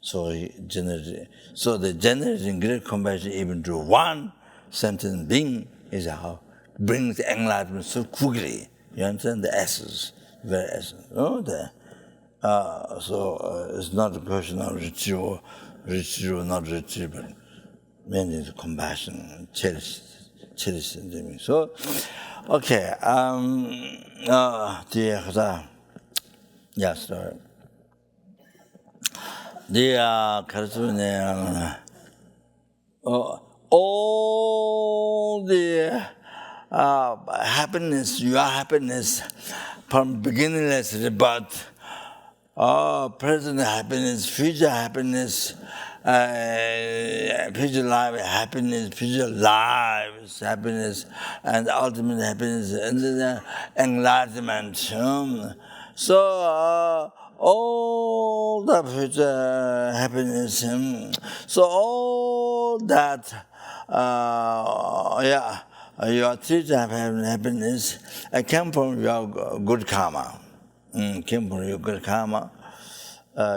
So the generating great compassion even to one sentient being is how brings enlightenment so quickly. You understand the essence, very essence. So it's not a question of rich or not rich, but mainly the compassion, cherish the So, okay. Yes, sorry. All the happiness, your happiness from beginningless rebirth, present happiness, future happiness, future life happiness, future lives happiness, and ultimate happiness, and then enlightenment. So all the future happiness, so all that, your three types of happiness came from your good karma. Came from your good karma,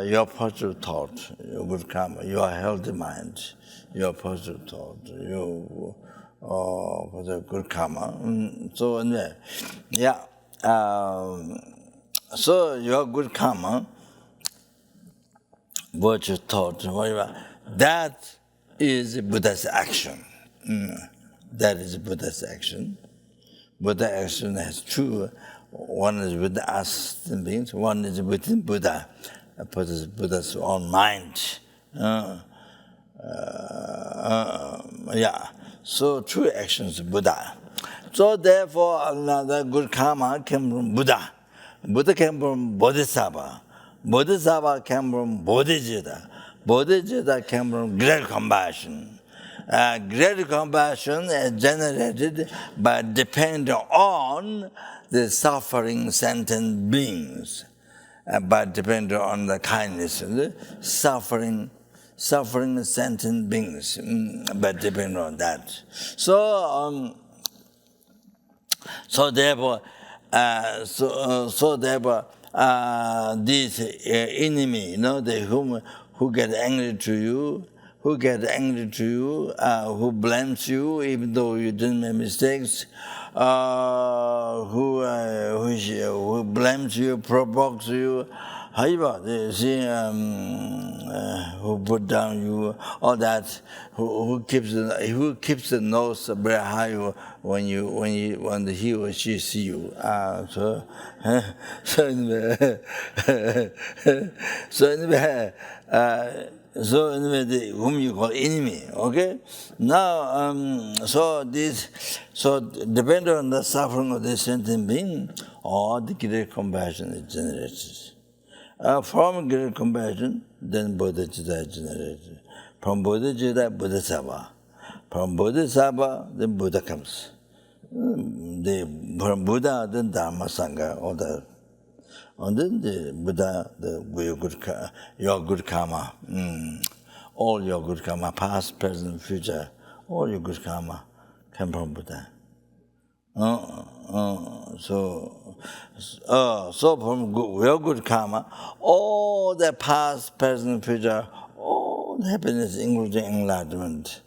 your positive thought, your good karma, your healthy mind, your positive thought, your good karma. So anyway, yeah. So your good karma, what you thought, whatever, that is Buddha's action. That is Buddha's action. Buddha action has two. One is with us beings, one is within Buddha. Buddha's own mind. Yeah. So two actions Buddha. So therefore another good karma came from Buddha. Buddha came from Bodhisattva. Bodhisattva came from Bodhicitta. Bodhicitta came from great compassion. Great compassion is generated by depending on the suffering sentient beings, by depending on the kindness, the suffering sentient beings, by depending on that. So therefore, this enemy, who get angry to you, who blames you even though you didn't make mistakes, who blames you, provokes you, who put down you, all that, who keeps the nose very high when he or she see you. So anyway, whom you call enemy, okay? Now, so depending on the suffering of the sentient being, all the great compassion is generated. From great compassion, then bodhicitta is generated. From bodhicitta, bodhisattva. From bodhisattva, then Buddha comes. From Buddha, then Dharma, Sangha, all that. And then the Buddha, your good karma, all your good karma, past, present, future, all your good karma came from Buddha. So from your good karma, all the past, present, future, all the happiness, including enlightenment,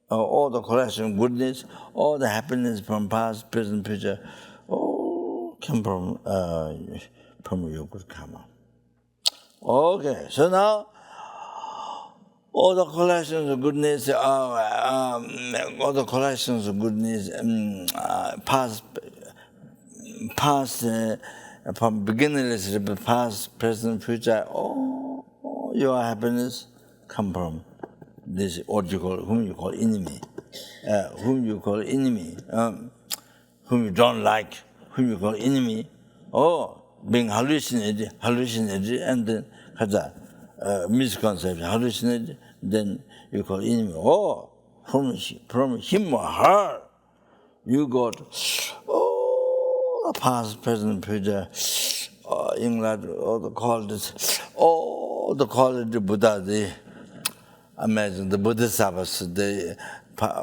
all the collection of goodness, all the happiness from past, present, future, all came from your good karma. Okay, so now all the collections of goodness, past, from beginningless, past, present, future, all your happiness come from this whom you call enemy, whom you don't like, whom you call enemy, being hallucinated, and then misconception, hallucinated, then you call enemy. From him or her, you got past, present, future, England, all the quality Buddha, imagine the Bodhisattvas,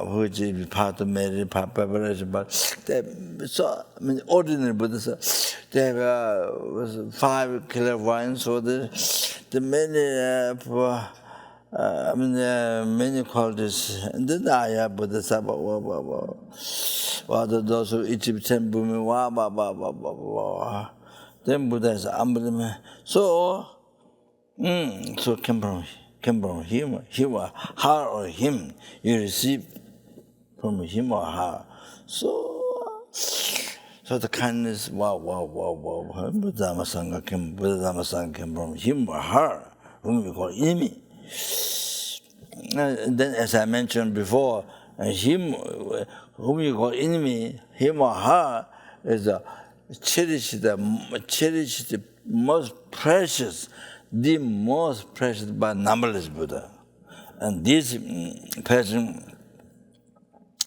which is part of merit, part preparation, but ordinary Buddhisattvas, they have 5 clairvoyants, so the many qualities. And then I Bodhisattva, those who Egyptian Bhumi, then Buddha is unbelievable. So came from him or her or him. You receive from him or her. So the kindness, Buddha Sangha came from him or her, whom we call enemy. And then, as I mentioned before, him, whom you call enemy, him or her, is cherished, most precious, the most precious by numberless Buddha. And this person,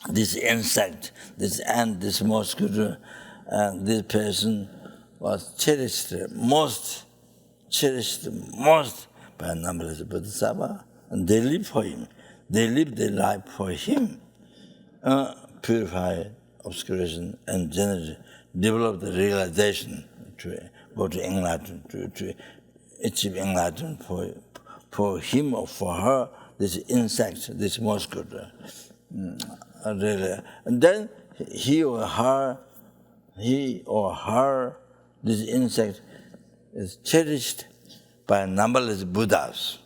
this insect, this ant, this mosquito, and this person was cherished most by numberless Bodhisattva, and they live for him. They live their life for him. purify obscuration and generally develop the realization to go to enlightenment, to achieve enlightenment for him or for her, this insect, this mosquito. Really. And then he or her, this insect is cherished by numberless Buddhas.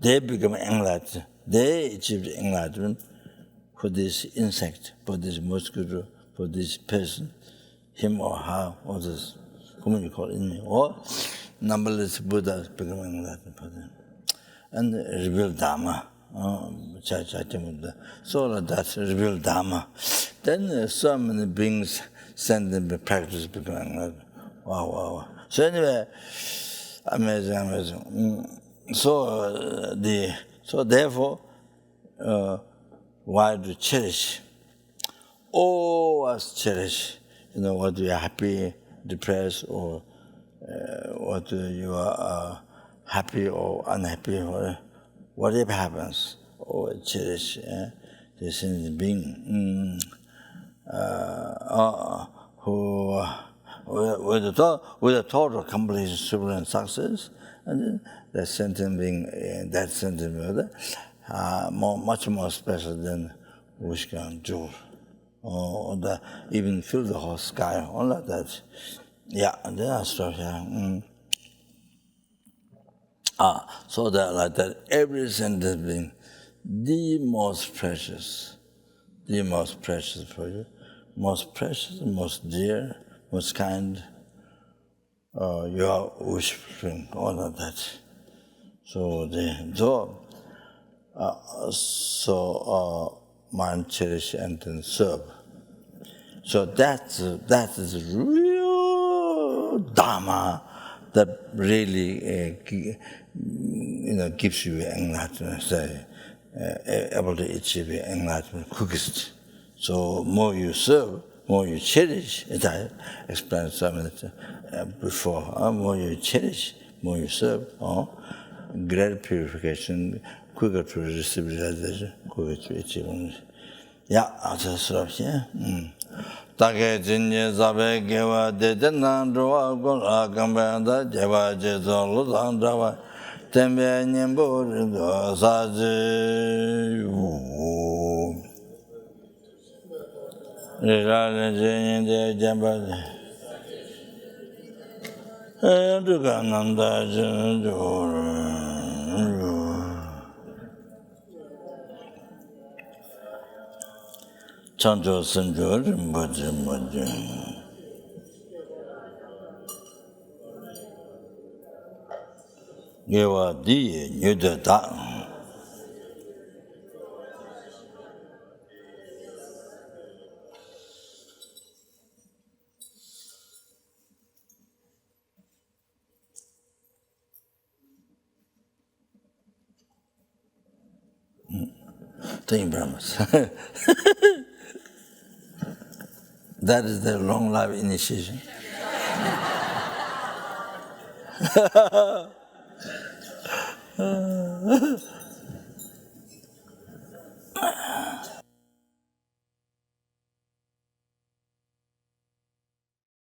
They become enlightened. They achieve enlightenment for this insect, for this mosquito, for this person, him or her, or this, whom you call in me, or numberless Buddhas become enlightened for them. And reveal Dharma. So that's reveal Dharma. Then so many beings send them to practice become enlightened. Wow. So anyway, amazing. So therefore, why to cherish? Always cherish. Whether you are happy, depressed, or whether you are happy or unhappy, or whatever happens, always cherish the sentient being who with a total complete supreme success, and then that sentient being, much more special than Wishka and Jewel, or even fill the whole sky, all like that. Yeah, and then I start here. So that like that, every sentient being, the most precious for you, most precious, most dear, most kind, your wish fulfilling, all of that. So mind, cherish, and then serve. So that is real Dharma that really gives you enlightenment, able to achieve enlightenment quickest. So more you serve, more you cherish, as I explained some minutes before, more you cherish, more you serve, greater purification, quicker to receive realization, quicker to achieve. Yeah, I'll just stop here. Take jinje zabe gewa de denan roa gora gambanda jeva jezo luzan java tembe nyembo rindo saji rila jinje jamba duka nanda jinjo Chanjo Sanjo Rinpoche. Gewa di nyude da. Thank you very much. That is the long life initiation.